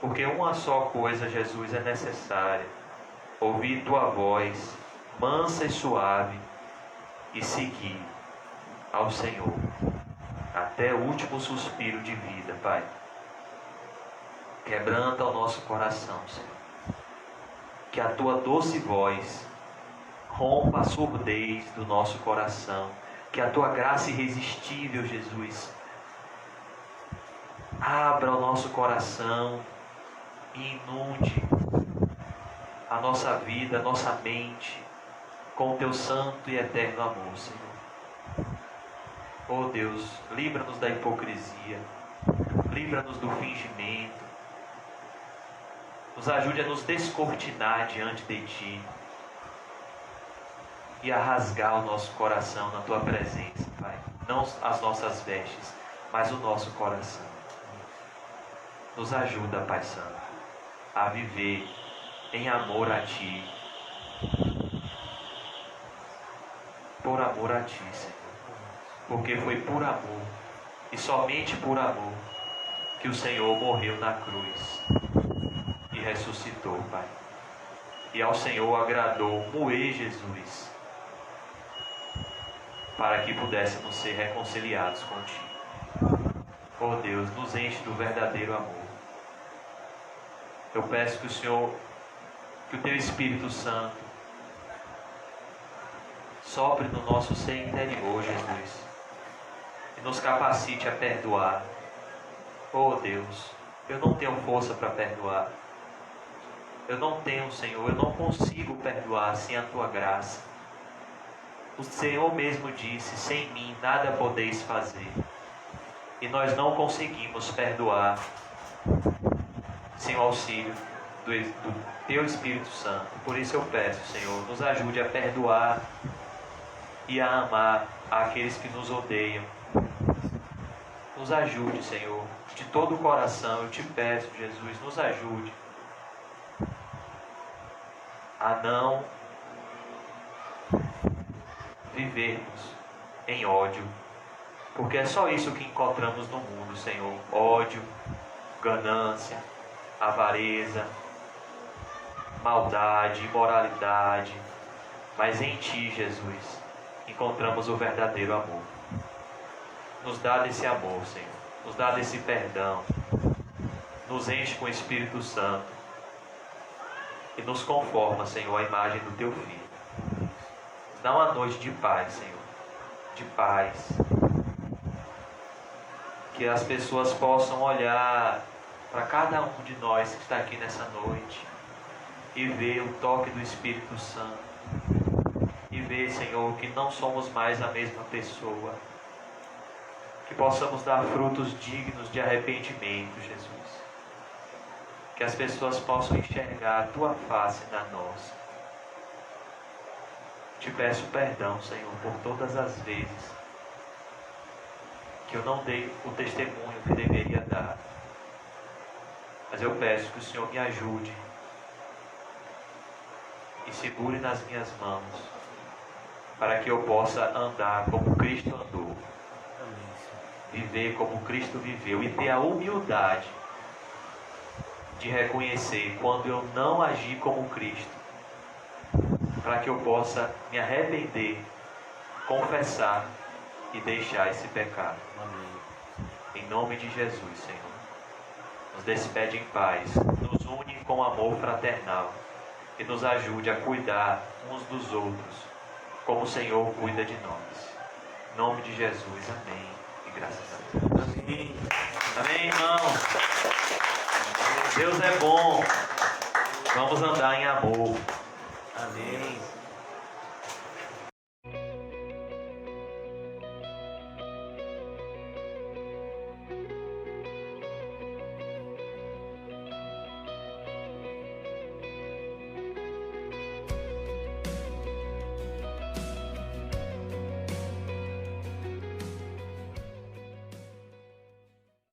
porque uma só coisa, Jesus, é necessária: ouvir Tua voz, mansa e suave, e seguir ao Senhor, até o último suspiro de vida, Pai. Quebranta o nosso coração, Senhor. Que a Tua doce voz rompa a surdez do nosso coração. Que a Tua graça irresistível, Jesus, abra o nosso coração e inunde a nossa vida, a nossa mente com o Teu santo e eterno amor, Senhor. Oh Deus, livra-nos da hipocrisia, livra-nos do fingimento, nos ajude a nos descortinar diante de Ti e a rasgar o nosso coração na Tua presença, Pai. Não as nossas vestes, mas o nosso coração. Nos ajuda, Pai Santo, a viver em amor a Ti, por amor a Ti, Senhor. Porque foi por amor, e somente por amor, que o Senhor morreu na cruz e ressuscitou, Pai. E ao Senhor agradou moer Jesus, para que pudéssemos ser reconciliados contigo. Oh Deus, nos enche do verdadeiro amor. Eu peço que o Senhor, que o Teu Espírito Santo sopre no nosso ser interior, Jesus, e nos capacite a perdoar. Oh Deus, eu não tenho força para perdoar. Eu não tenho, Senhor, eu não consigo perdoar sem a Tua graça. O Senhor mesmo disse: sem mim nada podeis fazer. E nós não conseguimos perdoar sem o auxílio do Teu Espírito Santo. Por isso eu peço, Senhor, nos ajude a perdoar e a amar aqueles que nos odeiam. Nos ajude, Senhor, de todo o coração eu Te peço, Jesus, nos ajude a não vivermos em ódio, porque é só isso que encontramos no mundo, Senhor: ódio, ganância, avareza, maldade, imoralidade. Mas em Ti, Jesus, encontramos o verdadeiro amor. Nos dá desse amor, Senhor, nos dá desse perdão, nos enche com o Espírito Santo e nos conforma, Senhor, à imagem do Teu Filho. Dá uma noite de paz, Senhor, de paz. Que as pessoas possam olhar para cada um de nós que está aqui nessa noite e ver o toque do Espírito Santo. E ver, Senhor, que não somos mais a mesma pessoa. Que possamos dar frutos dignos de arrependimento, Jesus. Que as pessoas possam enxergar a Tua face na nossa. Te peço perdão, Senhor, por todas as vezes que eu não dei o testemunho que deveria dar. Mas eu peço que o Senhor me ajude e segure nas minhas mãos para que eu possa andar como Cristo andou, Amém, Senhor. viver como Cristo viveu e ter a humildade de reconhecer quando eu não agi como Cristo, para que eu possa me arrepender, confessar e deixar esse pecado. Amém. Em nome de Jesus, Senhor. Nos despede em paz, nos une com amor fraternal e nos ajude a cuidar uns dos outros, como o Senhor cuida de nós. Em nome de Jesus, amém. E graças a Deus. Amém. Amém, irmãos. Deus é bom. Vamos andar em amor. Amém.